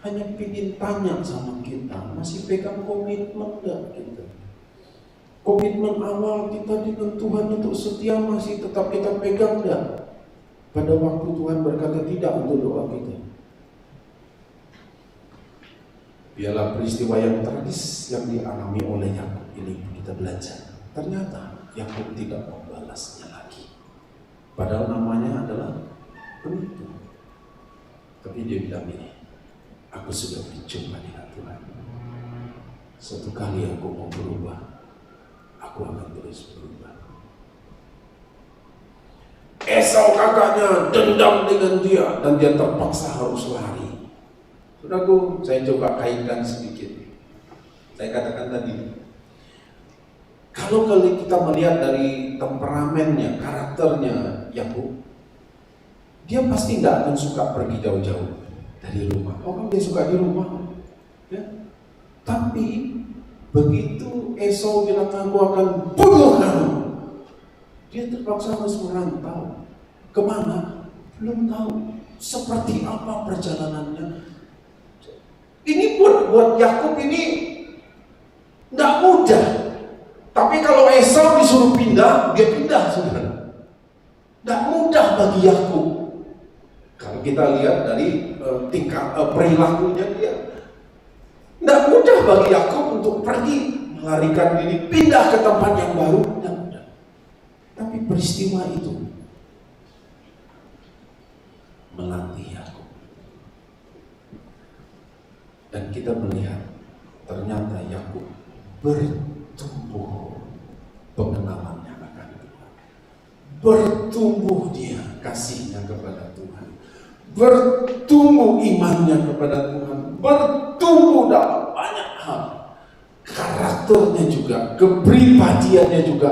hanya ingin tanya sama kita, masih pegang komitmen enggak kita? Komitmen awal kita dengan Tuhan untuk setia masih tetap kita pegang enggak? Pada waktu Tuhan berkata tidak untuk doa kita. Biarlah peristiwa yang tragis yang dialami oleh Yakub ini kita belajar. Ternyata Yakub tidak membalasnya lagi. Padahal namanya adalah penipu. Tapi dia bilang ini, aku sudah berjumpa dengan Tuhan. Satu kali aku mau berubah, aku akan terus berubah. Esau kakaknya dendam dengan dia dan dia terpaksa harus lari. Saudaraku, saya coba kaitkan sedikit. Saya katakan tadi, kalau kita melihat dari temperamennya, karakternya Yakub, dia pasti tidak akan suka pergi jauh-jauh dari rumah. Oh kan dia suka di rumah, ya. Tapi begitu Esau bilang aku akan bunuh kamu, dia terpaksa harus merantau. Kemana? Belum tahu. Seperti apa perjalanannya? Ini buat Yakub ini tidak mudah. Tapi kalau Esau disuruh pindah, dia pindah, saudara. Tidak mudah bagi Yakub. Kalau kita lihat dari tingkat perilakunya dia, tidak mudah bagi Yakub untuk pergi melarikan diri, pindah ke tempat yang baru. Tidak mudah. Tapi peristiwa itu melatih Yakub. Dan kita melihat ternyata Yakub bertumbuh pengenalannya akan Tuhan. Bertumbuh dia kasihnya kepada Tuhan. Bertumbuh imannya kepada Tuhan. Bertumbuh dalam banyak hal. karakternya juga, kepribadiannya juga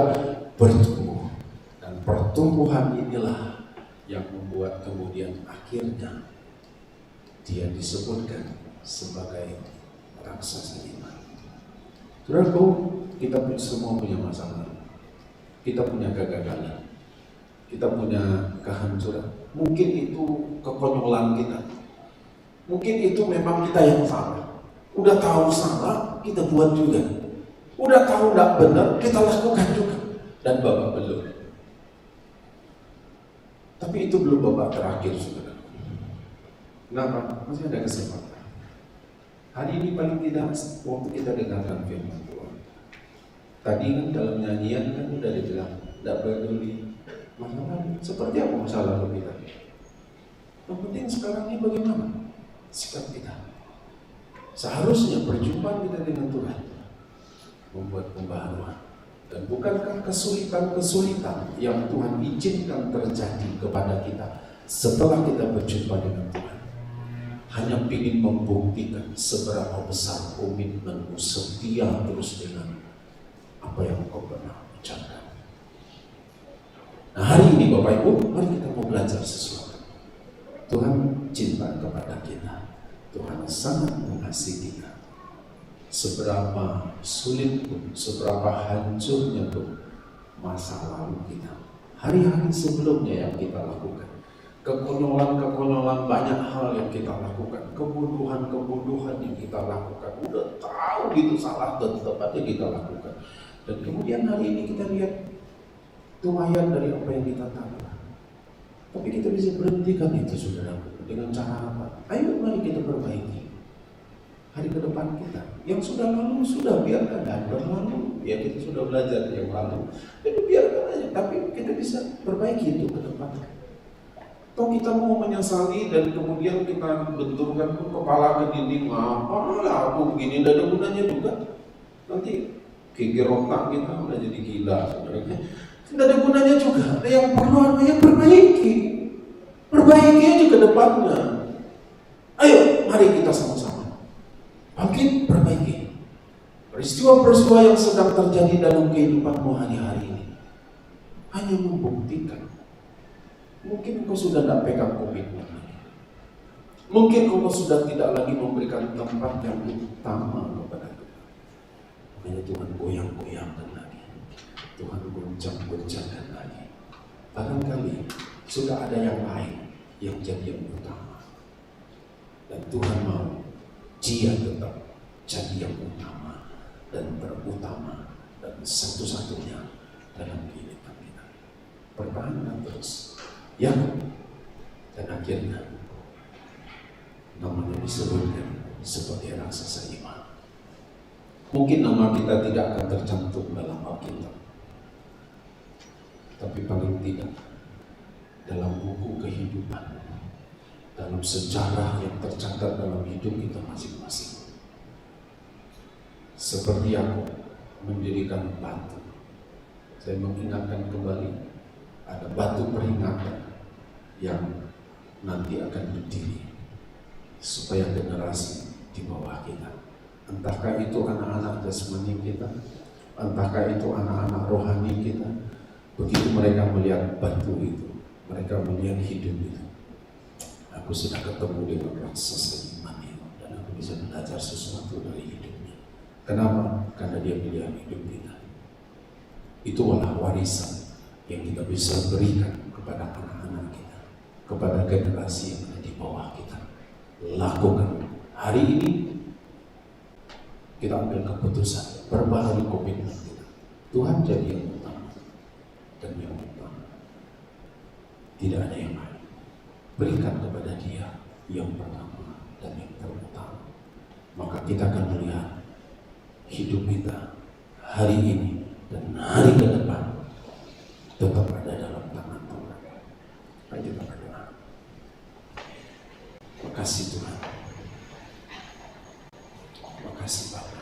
bertumbuh. Dan pertumbuhan inilah yang membuat kemudian akhirnya dia disebutkan sebagai raksasa iman. Saudaraku, kita semua punya masalah, kita punya kegagalan, kita punya kehancuran. Mungkin itu kekonyolan kita, mungkin itu memang kita yang salah. Udah tahu salah, kita buat juga. Udah tahu tidak benar, kita lakukan juga. Dan babak belum. Tapi itu belum babak terakhir, saudara. Kenapa? Masih ada kesempatan. Hari ini paling tidak waktu kita dengarkan firman Tuhan. Tadi kan dalam nyanyian kan udah dibilang tidak peduli masa lalu. Seperti apa masa lalu kita? Yang penting sekarang ini bagaimana sikap kita. Seharusnya perjumpaan kita dengan Tuhan membuat pembaharuan. Dan bukankah kesulitan-kesulitan yang Tuhan izinkan terjadi kepada kita setelah kita berjumpa dengan Tuhan hanya ingin membuktikan seberapa besar komitmenmu setia terus dengan apa yang kau pernah ucapkan. Nah, hari ini Bapak Ibu, mari kita mau belajar sesuatu. Tuhan cinta kepada kita. Tuhan sangat mengasihi kita. Seberapa sulit pun, seberapa hancurnya pun masa lalu kita, hari-hari sebelumnya yang kita lakukan, kekonyolan-kekonyolan banyak hal yang kita lakukan, kebodohan-kebodohan yang kita lakukan, udah tahu gitu salah dan tetap aja kita lakukan. Dan kemudian hari ini kita lihat tuayan dari apa yang kita tahu. Tapi kita bisa berhentikan itu, saudaraku, dengan cara apa? Ayo mari kita perbaiki hari ke depan kita. Yang sudah lalu sudah biarkan, dan berlalu ya, kita sudah belajar yang lalu, jadi biarkan aja. Tapi kita bisa perbaiki itu ke depan. Atau kita mau menyesali dan kemudian kita benturkan kepala ke dinding, apalah aku begini, tidak ada gunanya juga. Nanti geger otak kita udah jadi gila, sebenarnya tidak ada gunanya juga. Yang perlu yang perbaiki aja ke depannya. Ayo mari kita sama-sama bangkit, perbaiki peristiwa-peristiwa yang sedang terjadi dalam kehidupanmu hari-hari ini. Hanya membuktikan, mungkin engkau sudah tidak pegang komitmen lagi. Mungkin engkau sudah tidak lagi memberikan tempat yang utama kepada Tuhan. Makanya Tuhan goyang-goyangkan lagi, Tuhan goncang-goncangkan lagi. Barangkali sudah ada yang lain yang jadi yang utama. Dan Tuhan mau dia tetap jadi yang utama dan terutama dan satu-satunya dalam kehidupan kita. Pertahankan terus, ya. Dan akhirnya namanya disebutkan sebagai raksasa iman. Mungkin nama kita tidak akan tercantum dalam Alkitab, tapi paling tidak dalam buku kehidupan, dalam sejarah yang tercatat dalam hidup kita masing-masing. Seperti aku mendirikan batu, saya mengingatkan kembali ada batu peringatan yang nanti akan berdiri supaya generasi di bawah kita, entahkah itu anak-anak jasmani kita, entahkah itu anak-anak rohani kita, begitu mereka melihat batu itu, mereka melihat hidup itu. Aku sudah ketemu dengan raksasa iman itu, dan aku bisa belajar sesuatu dari hidupnya. Kenapa? Karena dia pilihan hidup kita. Itulah warisan yang kita bisa berikan kepada anak-anak kita, kepada generasi yang ada di bawah kita. Lakukan hari ini. Kita ambil keputusan, perbaharui komitmen kita. Tuhan jadi yang utama, dan yang utama tidak ada yang lain. Berikan kepada Dia yang pertama dan yang terutama. Maka kita akan melihat hidup kita hari ini dan hari ke depan tetap ada dalam tangan Tuhan. Mari kita berdoa. Makasih Tuhan. Makasih Bapa.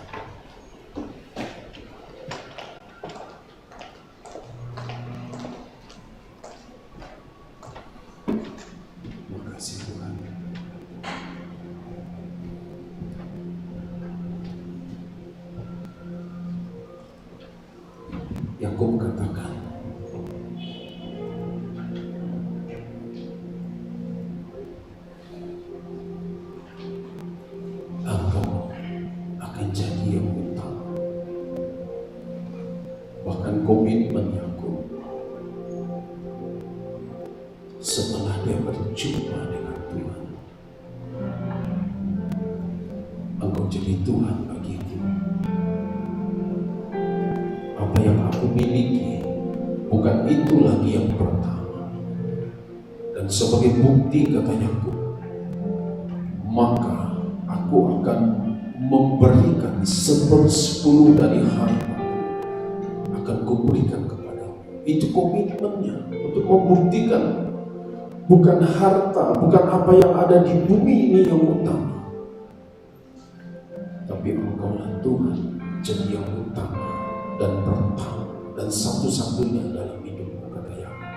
Makasih Tuhan. Yakub katakan, engkau akan jadi yang utama. Bahkan komitmen Yakub setelah dia berjumpa dengan Tuhan, engkau jadi Tuhan bagiku. Apa yang aku miliki bukan itu lagi yang pertama. Dan sebagai bukti, kata Yakub, maka aku akan memberikan 1/10 dari hartaku, akan kuberikan kepadamu. Itu komitmennya untuk membuktikan bukan harta, bukan apa yang ada di bumi ini yang utama, tapi engkaulah Tuhan jadi yang utama dan pertama dan satu-satunya dalam hidupku, kata Yakub.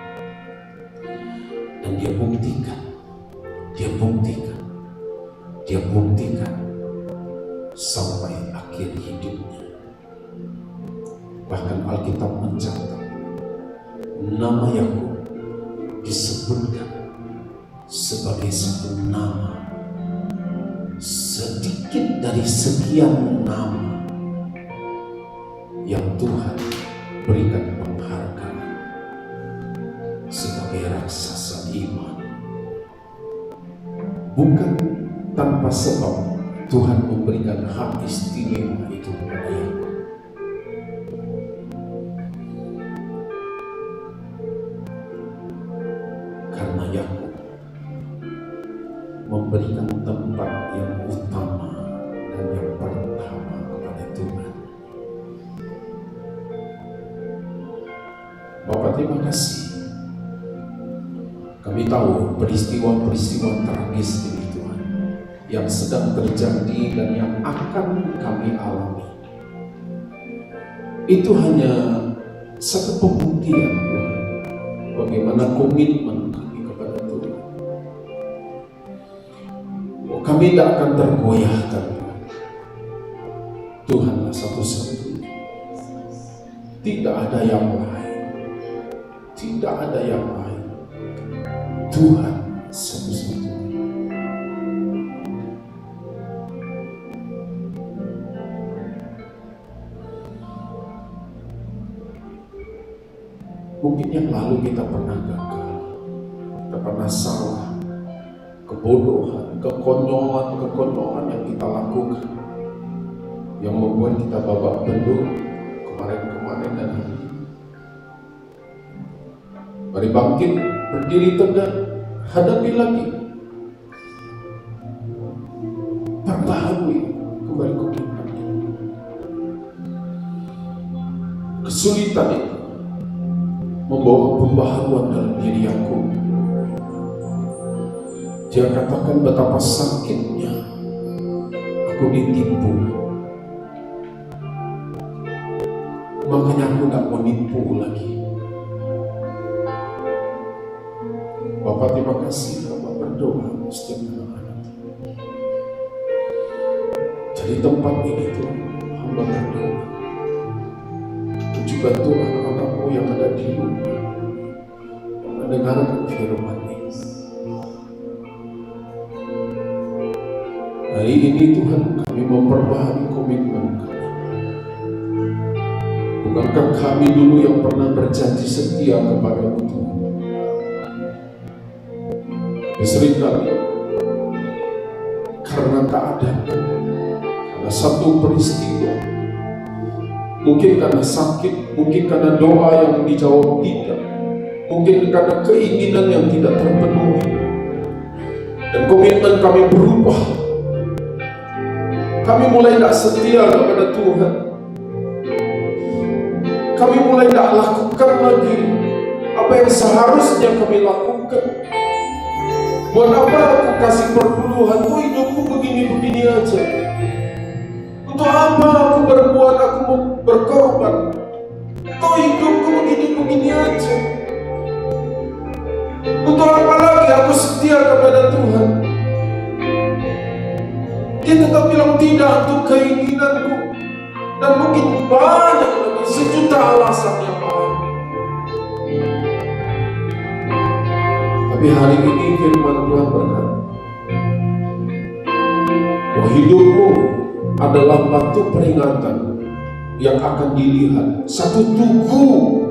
Dan dia buktikan sampai akhir hidupnya. Bahkan Alkitab mencatat nama Yakub disebutkan sebagai satu nama sedikit dari sekian nama yang Tuhan berikan penghargaan sebagai raksasa iman. Bukan tanpa sebab Tuhan memberikan hak istimewa itu kepada Yakub. Karena Yakub memberikan tempat yang utama dan yang pertama kepada Tuhan. Bapak, terima kasih. Kami tahu peristiwa-peristiwa tragis ini Tuhan yang sedang terjadi dan yang akan kami alami. Itu hanya satu pembuktian Tuhan, bagaimana komitmen kami kepada Tuhan. Kami tidak akan tergoyahkan. Tuhanlah satu-satunya. Tidak ada yang lain. Tidak ada yang lain. Tuhan satu-satunya. Mungkin yang lalu kita pernah gagal, kita pernah salah, kebodohan, kekonyolan yang kita lakukan, yang membuat kita babak belur kemarin dan hari ini. Mari bangkit, berdiri tegak, hadapi lagi, perbaharui kembali komitmen kita. Kesulitan itu membawa pembaharuan dalam diri aku. Dia katakan betapa sakitnya aku ditipu. Makanya aku gak mau nipu lagi. Bapak, terima kasih Bapak berdoa setiap anak-anak. Jadi tempat ini Tuhan, hamba berdoa. Dan juga Tuhan anak-anakmu yang ada di rumah, yang mendengarkan firman ini. Hari ini Tuhan, kami memperbaharui komitmen kami. Bukankah kami dulu yang pernah berjanji setia kepada-Mu Tuhan? Seringkali karena keadaan, karena satu peristiwa, mungkin karena sakit, mungkin karena doa yang dijawab tidak, mungkin karena keinginan yang tidak terpenuhi, dan komitmen kami berubah. Kami mulai tidak setia kepada Tuhan. Kami mulai tidak lakukan lagi apa yang seharusnya kami lakukan. Buat apa aku kasih perpuluhan? Tuh hidupku begini-begini aja. Untuk apa aku berbuat, aku mau berkorban? Tuh hidupku begini-begini aja. Untuk apa lagi aku setia kepada Tuhan? Dia tetap bilang tidak untuk keinginanku. Dan mungkin banyak lagi, sejuta alasan yang lain. Tapi hari ini firman Tuhan berkata, bahwa hidupmu adalah batu peringatan yang akan dilihat, satu tugu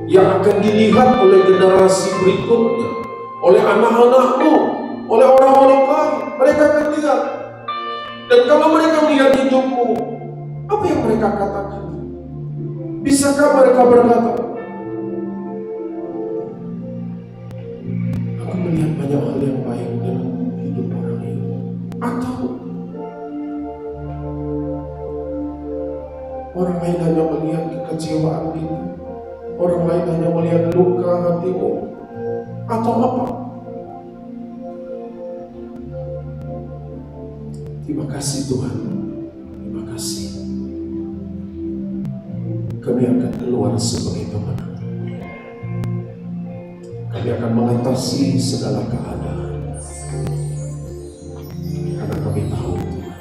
yang akan dilihat oleh generasi berikutnya, oleh anak-anakmu, oleh orang-orang lain. Mereka akan lihat. Dan kalau mereka melihat hidupmu, apa yang mereka katakan? Bisakah mereka berkata, aku melihat banyak hal yang baik dalam hidup orang ini? Atau orang lain hanya melihat kekecewaan kita, orang lain hanya melihat luka hatimu, atau apa? Terima kasih Tuhan, terima kasih. Kami akan keluar sebagai pemenang. Kami akan mengatasi segala keadaan. Karena kami tahu Tuhan,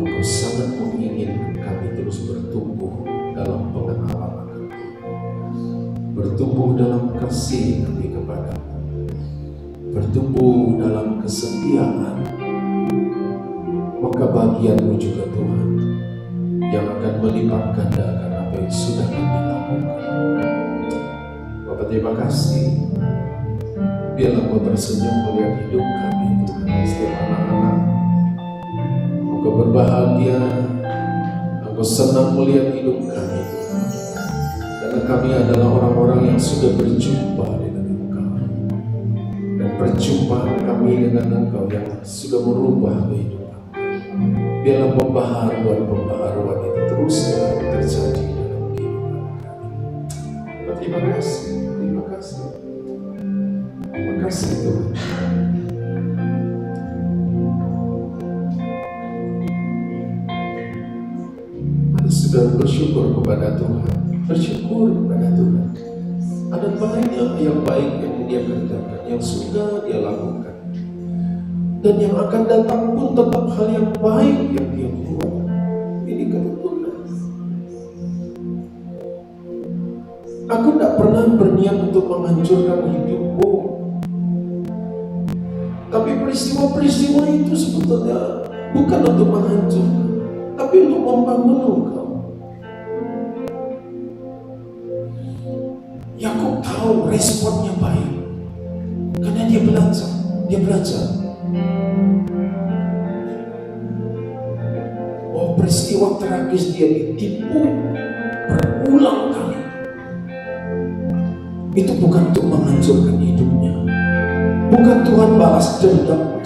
Engkau sangat menginginkan kami terus bertumbuh dalam pengenalan akan bertumbuh dalam kasih kami kepada, bertumbuh dalam kesetiaan. Maka bagianmu juga Tuhan yang akan melipat gandakan apa yang sudah kami lakukan. Bapak terima kasih. Biarlah Engkau tersenyum melihat hidup kami Tuhan, setiap anak-anak. Engkau berbahagia, Engkau senang melihat hidup kami Tuhan. Karena kami adalah orang-orang yang sudah berjumpa dengan Engkau. Dan perjumpaan kami dengan Engkau yang sudah merubah kehidupan. Biarlah pembaharuan itu terus terjadi dalam kehidupan kami. Terima kasih, terima kasih. Terima kasih Tuhan. Ada sudah bersyukur kepada Tuhan, bersyukur kepada Tuhan. Ada banyak yang baik yang Dia kerjakan, yang sudah Dia lakukan. Dan yang akan datang pun tetap hal yang baik yang Dia buat. Ini kebetulan. Aku tidak pernah berniat untuk menghancurkan hidupmu. Tapi peristiwa-peristiwa itu sebetulnya bukan untuk menghancurkan, tapi untuk membangun engkau. Yakub tahu responnya baik. Karena dia belajar. Oh, peristiwa tragis dia ditipu berulang kali. Itu bukan untuk menghancurkan hidupnya. Bukan Tuhan balas dendam.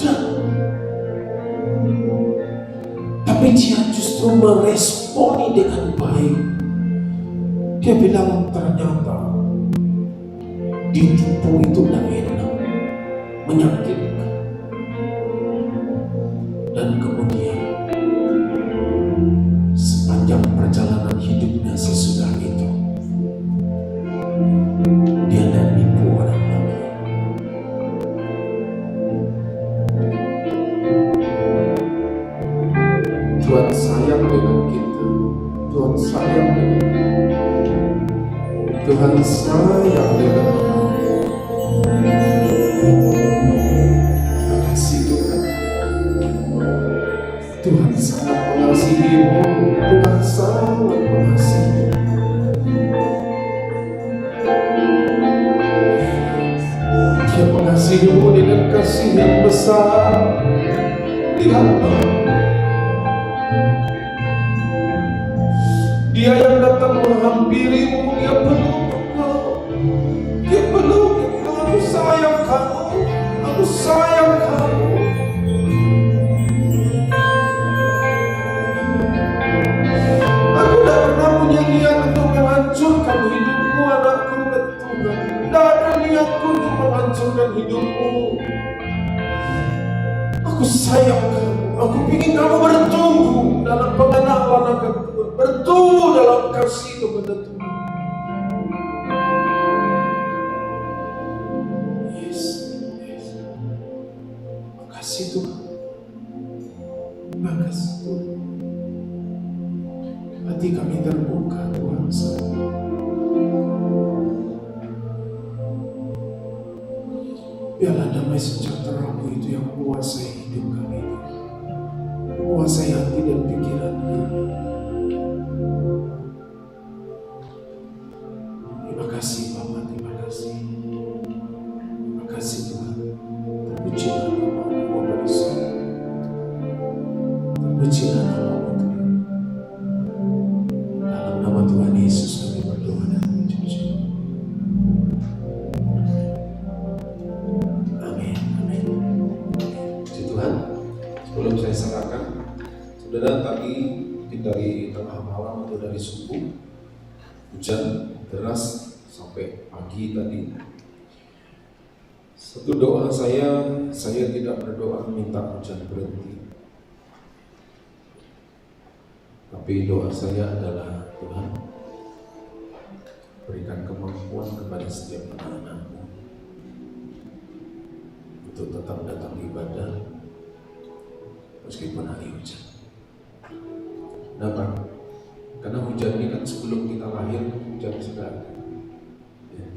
Tapi dia justru meresponi dengan baik. Dia bilang ternyata ditipu itu tidak enak, menyakitkan. Dan kemudian sepanjang perjalanan hidupnya sesudah itu, dia tidak nipu orang lagi. Tuhan sayang dengan kita. Tuhan sayang dengan kita. Tuhan sayang dengan kita. Terima kasih Tuhan. Tuhan sangat mengasihimu. Tuhan sangat mengasihimu. Dia mengasihimu dengan kasih yang besar. Lihatlah, Dia yang datang menghampirimu. Dia peluk engkau. Dia peluk engkau. Aku sayang kamu. Aku sayang kamu. Aku tidak pernah punya niat untuk menghancurkan hidupmu, anakku, Tuhan. Tidak ada niatku untuk menghancurkan hidupmu. Aku sayang kamu. Aku ingin kamu bertumbuh dalam pengenalan akan Tuhan, bertumbuh dalam kasih kepada Tuhan. Yes. Makasih Tuhan. Makasih Tuhan. Hati kami terbuka Tuhan. Biarlah damai sejahtera-Mu itu yang menguasai hidup kami, menguasai hati dan pikiran kami. Terima kasih Bapa, terima kasih. Terima kasih Tuhan. Terpujilah nama-Mu Bapa di surga. Terpujilah nama-Mu Tuhan. Dalam nama Tuhan Yesus kami berdoa dan mengucap. Amin, amin. Puji Tuhan. Sebelum saya serahkan, saudara, tadi mungkin dari tengah malam atau dari subuh hujan deras sampai pagi tadi. Satu doa saya tidak berdoa minta hujan berhenti. Tapi doa saya adalah, Tuhan, berikan kemampuan kepada setiap anak-anak-Mu untuk tetap datang ibadah meskipun hari hujan. Kenapa? Karena hujan ini kan sebelum kita lahir, hujan sudah ada. Ya.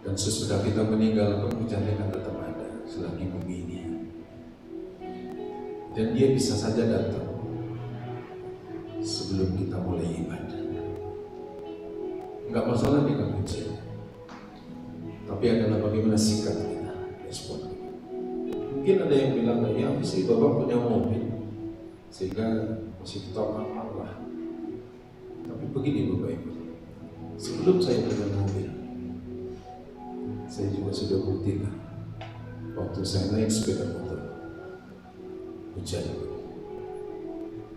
Dan sesudah kita meninggal pun hujannya akan tetap ada selagi bumi ini. Dan dia bisa saja datang sebelum kita mulai ibadah. Enggak masalah dengan hujan, tapi adalah bagaimana sikap kita, respon kita. Mungkin ada yang bilang, ya sih Bapak punya mobil sehingga masih tetap aman lah. Tapi begini Bapak Ibu, sebelum saya punya mobil, saya juga sudah buktikan waktu saya naik sepeda motor, hujan.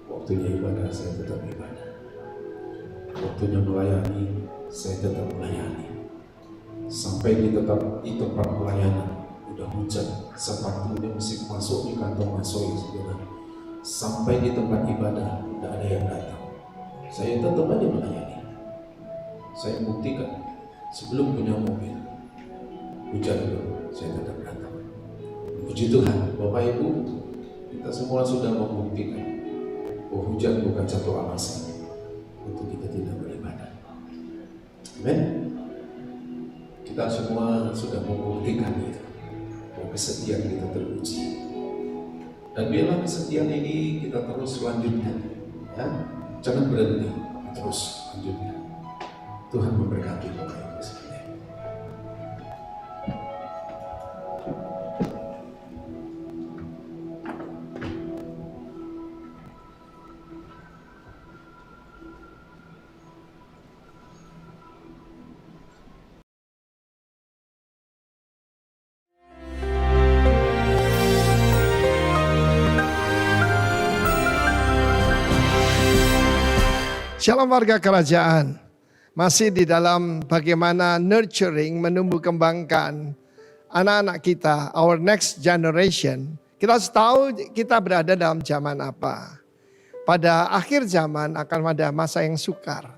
Waktunya ibadah, saya tetap ibadah. Waktunya melayani, saya tetap melayani. Sampai di tempat pelayanan, udah hujan, sepatunya mesti masuk di kantong masoi, saudara. Sampai di tempat ibadah, tidak ada yang datang. Saya tetap aja melayani. Saya buktikan, sebelum punya mobil, hujan itu, saya tetap datang. Puji Tuhan, Bapak Ibu, kita semua sudah membuktikan bahwa hujan bukan satu alasan untuk kita tidak beribadah. Amin. Kita semua sudah membuktikan itu, bahwa kesetiaan kita teruji. Dan biarlah kesetiaan ini kita terus lanjutkan, ya. Jangan berhenti, terus lanjutkan. Tuhan memberkati Bapak Ibu sekalian. Shalom warga kerajaan, masih di dalam bagaimana nurturing, menumbuh kembangkan anak-anak kita, our next generation. Kita harus tahu kita berada dalam zaman apa. Pada akhir zaman akan ada masa yang sukar.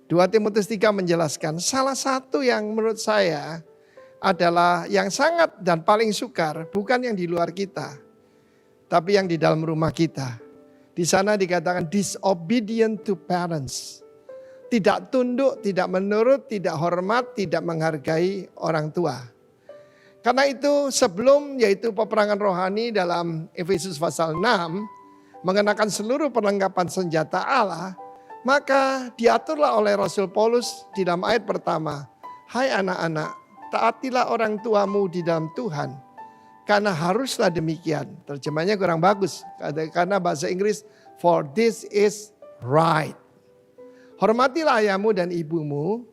2 Timotius 3 menjelaskan salah satu yang menurut saya adalah yang sangat dan paling sukar bukan yang di luar kita, tapi yang di dalam rumah kita. Di sana dikatakan disobedient to parents. Tidak tunduk, tidak menurut, tidak hormat, tidak menghargai orang tua. Karena itu sebelum yaitu peperangan rohani dalam Efesus pasal 6. Mengenakan seluruh perlengkapan senjata Allah. Maka diaturlah oleh Rasul Paulus di dalam ayat pertama. Hai anak-anak, taatilah orang tuamu di dalam Tuhan. Karena haruslah demikian. Terjemahnya kurang bagus. Karena bahasa Inggris, for this is right. Hormatilah ayahmu dan ibumu.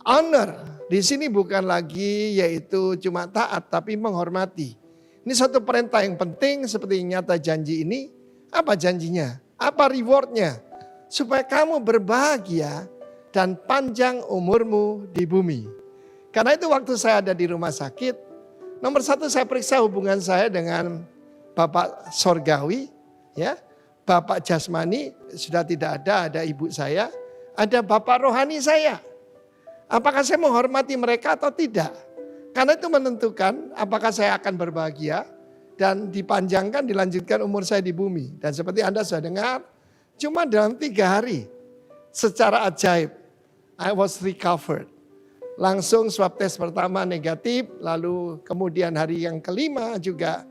Honor, di sini bukan lagi yaitu cuma taat, tapi menghormati. Ini satu perintah yang penting seperti nyata janji ini. Apa janjinya? Apa rewardnya? Supaya kamu berbahagia dan panjang umurmu di bumi. Karena itu waktu saya ada di rumah sakit, nomor satu saya periksa hubungan saya dengan Bapak Sorgawi, ya, Bapak Jasmani sudah tidak ada ibu saya, ada Bapak Rohani saya. Apakah saya menghormati mereka atau tidak? Karena itu menentukan apakah saya akan berbahagia dan dipanjangkan, dilanjutkan umur saya di bumi. Dan seperti Anda sudah dengar, cuma dalam 3 hari secara ajaib, I was recovered. Langsung swab test pertama negatif, lalu kemudian hari yang kelima juga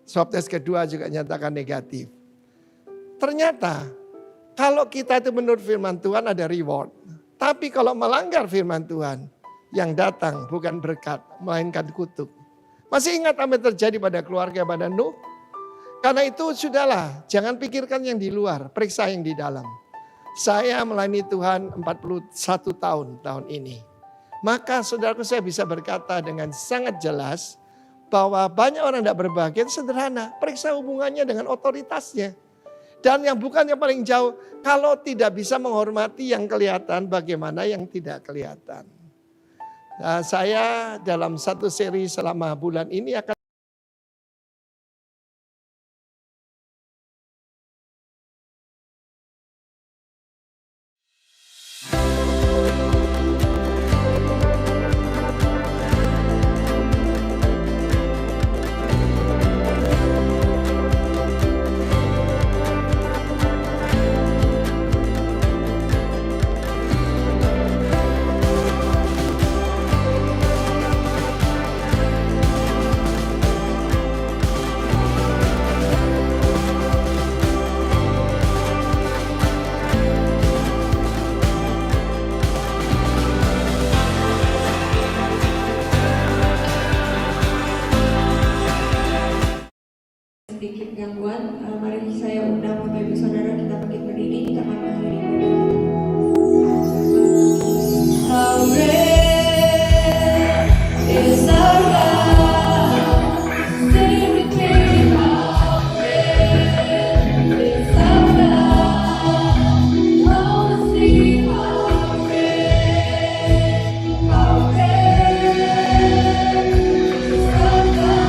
swab test kedua juga nyatakan negatif. Ternyata kalau kita itu menurut firman Tuhan ada reward. Tapi kalau melanggar firman Tuhan, yang datang bukan berkat, melainkan kutuk. Masih ingat apa yang terjadi pada keluarga pada Nuh? Karena itu sudahlah, jangan pikirkan yang di luar, periksa yang di dalam. Saya melayani Tuhan 41 tahun ini. Maka saudaraku saya bisa berkata dengan sangat jelas bahwa banyak orang tidak berbahagia sederhana. Periksa hubungannya dengan otoritasnya. Dan yang bukan yang paling jauh, kalau tidak bisa menghormati yang kelihatan, bagaimana yang tidak kelihatan. Nah, saya dalam satu seri selama bulan ini akan sedikit gangguan. Mari saya undang Bapak Ibu Saudara kita bangkit berdiri, kita akan mengakhiri ibadah. How great is our God? Sing with me. How great is our God? Oh, sing how great is our God.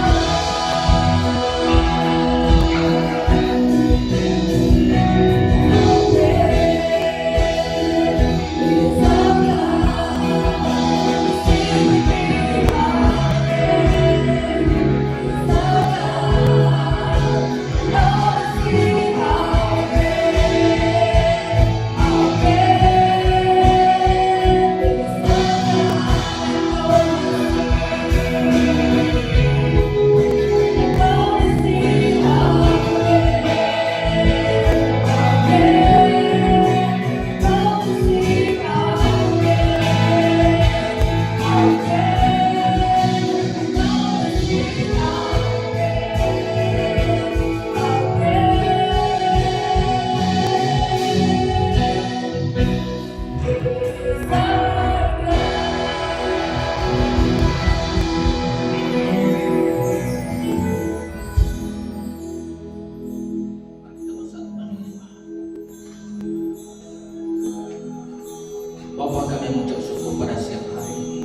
Bapa, kami mengucap syukur pada siang hari ini.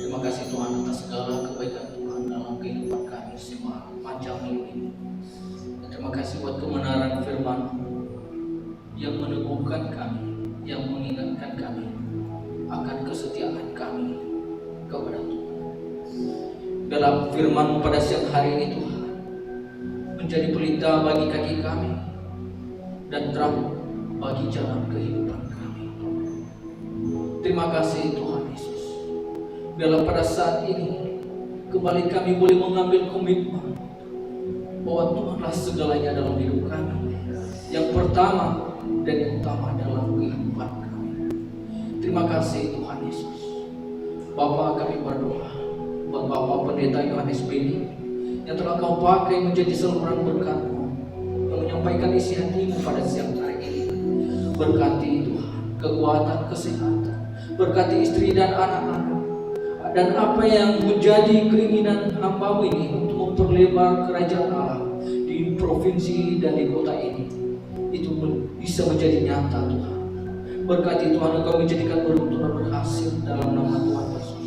Terima kasih Tuhan atas segala kebaikan Tuhan dalam kehidupan kami semua panjang minggu ini. Dan terima kasih buat kebenaran firman yang meneguhkan kami, yang mengingatkan kami akan kesetiaan kami kepada Tuhan. Dalam firman pada siang hari ini Tuhan menjadi pelita bagi kaki kami dan terang bagi jalan kehidupan kami. Terima kasih Tuhan Yesus. Dalam pada saat ini kembali kami boleh mengambil komitmen bahwa Tuhanlah segalanya dalam hidup kami. Yang pertama dan yang utama dalam kehidupan kami. Terima kasih Tuhan Yesus. Bapa, kami berdoa buat Bapak Pendeta Yohanes Beni yang telah Kau pakai menjadi saluran berkat-Mu yang menyampaikan isi hati-Mu pada siang hari ini. Berkati Tuhan kekuatan, kesehatan, berkati istri dan anak-anak, dan apa yang menjadi keinginan hamba-Mu ini untuk memperlebar kerajaan Allah di provinsi dan di kota ini, itu bisa menjadi nyata Tuhan. Berkati Tuhan, Engkau menjadikan beruntung dan berhasil dalam nama Tuhan Yesus.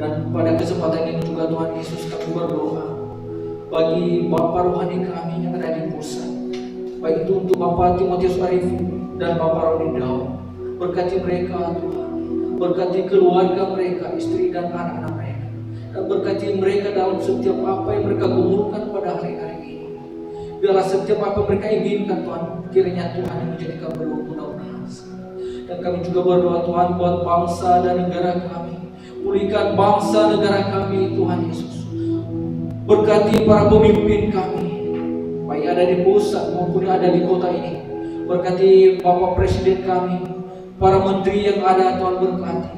Dan pada kesempatan ini juga Tuhan Yesus, kami berdoa bagi Bapak rohani kami yang ada di pusat, baik itu untuk Bapak Timotius Arifin dan Bapak Roni Daud. Berkati mereka Tuhan, berkati keluarga mereka, istri dan anak-anak mereka, dan berkati mereka dalam setiap apa yang mereka gumulkan pada hari-hari ini. Biarlah setiap apa mereka inginkan Tuhan, kiranya Tuhan yang menjadikan beruntung dan berhasil. Dan kami juga berdoa Tuhan buat bangsa dan negara kami. Pulihkan bangsa negara kami Tuhan Yesus. Berkati para pemimpin kami, baik ada di pusat maupun ada di kota ini. Berkati Bapak Presiden kami, para menteri yang ada Tuhan berkati.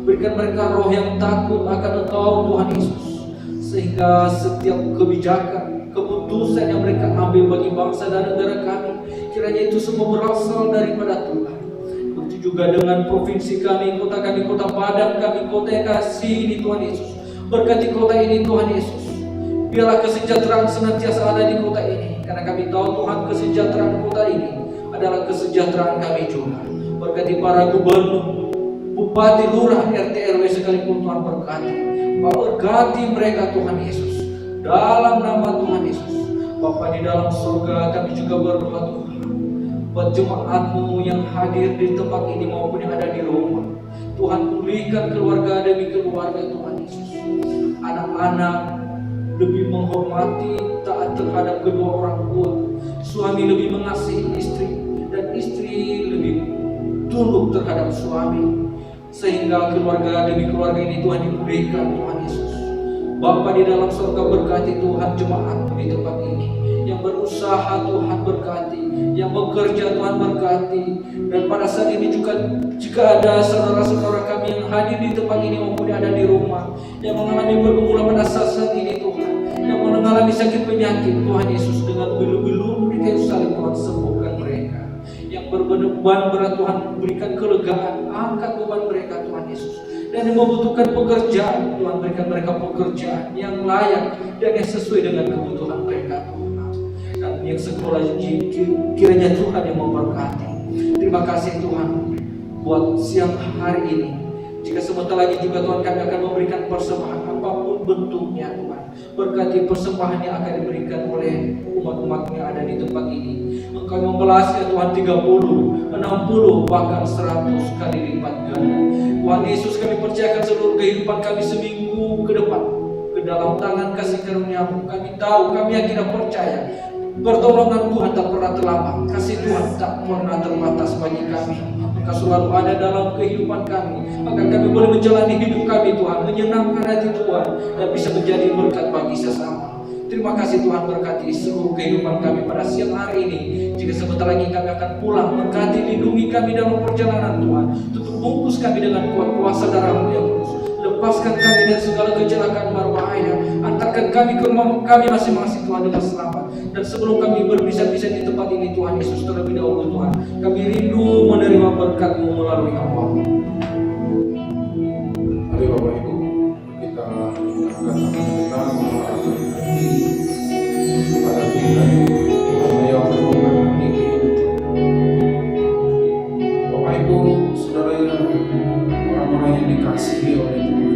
Berikan mereka roh yang takut akan Engkau Tuhan Yesus, sehingga setiap kebijakan, keputusan yang mereka ambil bagi bangsa dan negara kami, kiranya itu semua berasal daripada Tuhan. Begitu juga dengan provinsi kami, kota Padang kami, kota yang kasih ini Tuhan Yesus. Berkati kota ini Tuhan Yesus. Biarlah kesejahteraan senantiasa ada di kota ini, karena kami tahu Tuhan kesejahteraan kota ini adalah kesejahteraan kami juga. Berkati para gubernur, bupati, lurah, RT, RW sekalipun Tuhan berkati. Berkati mereka Tuhan Yesus. Dalam nama Tuhan Yesus. Bapa di dalam surga, kami juga berdoa Tuhan buat jemaat-Mu yang hadir di tempat ini maupun yang ada di rumah. Tuhan pulihkan keluarga demi keluarga Tuhan Yesus. Anak-anak lebih menghormati, taat terhadap kedua orang tua. Suami lebih mengasihi istri, dan istri lebih tunduk terhadap suami. Sehingga keluarga demi keluarga ini Tuhan dipulihkan Tuhan Yesus. Bapa di dalam surga, berkati Tuhan jemaat di tempat ini. Yang berusaha Tuhan berkati, yang bekerja Tuhan berkati. Dan pada saat ini juga jika ada saudara-saudara kami yang hadir di tempat ini maupun yang ada di rumah, yang mengalami pergumulan pada saat ini Tuhan, yang mengalami sakit penyakit Tuhan Yesus, dengan bulu-bulu di kayu salib Tuhan sembuhkan mereka. Yang berbeban berat Tuhan berikan kelegaan, angkat beban mereka Tuhan Yesus. Dan yang membutuhkan pekerjaan Tuhan, berikan mereka pekerjaan yang layak dan yang sesuai dengan kebutuhan mereka Tuhan. Dan yang sekolah kiranya Tuhan yang memberkati. Terima kasih Tuhan buat siang hari ini. Jika sebentar lagi juga Tuhan kami akan memberikan persembahan apapun bentuknya Tuhan. Berkati persembahan yang akan diberikan oleh umat-umat yang ada di tempat ini. Engkau membalasnya Tuhan 30, 60, bahkan 100 kali lipat ganda. Tuhan Yesus, kami percayakan seluruh kehidupan kami seminggu ke depan ke dalam tangan kasih karunia-Mu. Kami tahu, kami yakin dan percaya pertolongan Tuhan tak pernah terlambat, kasih Tuhan tak pernah terbatas bagi kami. Engkau selalu ada dalam kehidupan kami, agar kami boleh menjalani hidup kami Tuhan, menyenangkan hati Tuhan, dan bisa menjadi berkat bagi sesama. Terima kasih Tuhan, berkati seluruh kehidupan kami pada siang hari ini. Jika sebentar lagi kami akan pulang, berkati lindungi kami dalam perjalanan Tuhan. Tutup bungkus kami dengan kuat kuasa darah-Mu yang kudus. Lepaskan kami dari segala kecelakaan berbahaya. Antarkan kami ke rumah kami masing-masing Tuhan dengan selamat. Dan sebelum kami berpisah-pisah di tempat ini Tuhan Yesus, terlebih dahulu Tuhan, kami rindu menerima berkat-Mu melalui hamba-Mu. Mari Bapak Ibu, kita angkat tangan kita pada Tuhan yang berhubungan hati kehidupan. Bapak Ibu, saudara, orang-orang yang dikasihi oleh Tuhan,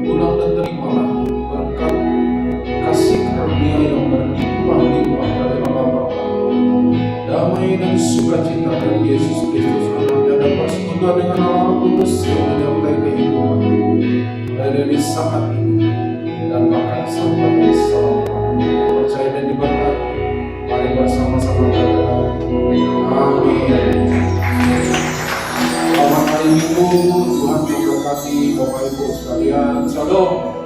pulang dan terimalah berkat kasih karunia yang berlimpah-limpah dari Allah Bapa, damai dan sukacita dari Yesus Kristus anaknya, dan persekutuan dengan Allah Roh Kudus yang menyertai kehidupan mulai dari saat ini dan bahkan sampai selama-lamanya. Percaya dan diberkati. Mari bersama-sama berdoa. Amin. Selamat hari Minggu. Tuhan memberkati Bapak Ibu sekalian. Shalom.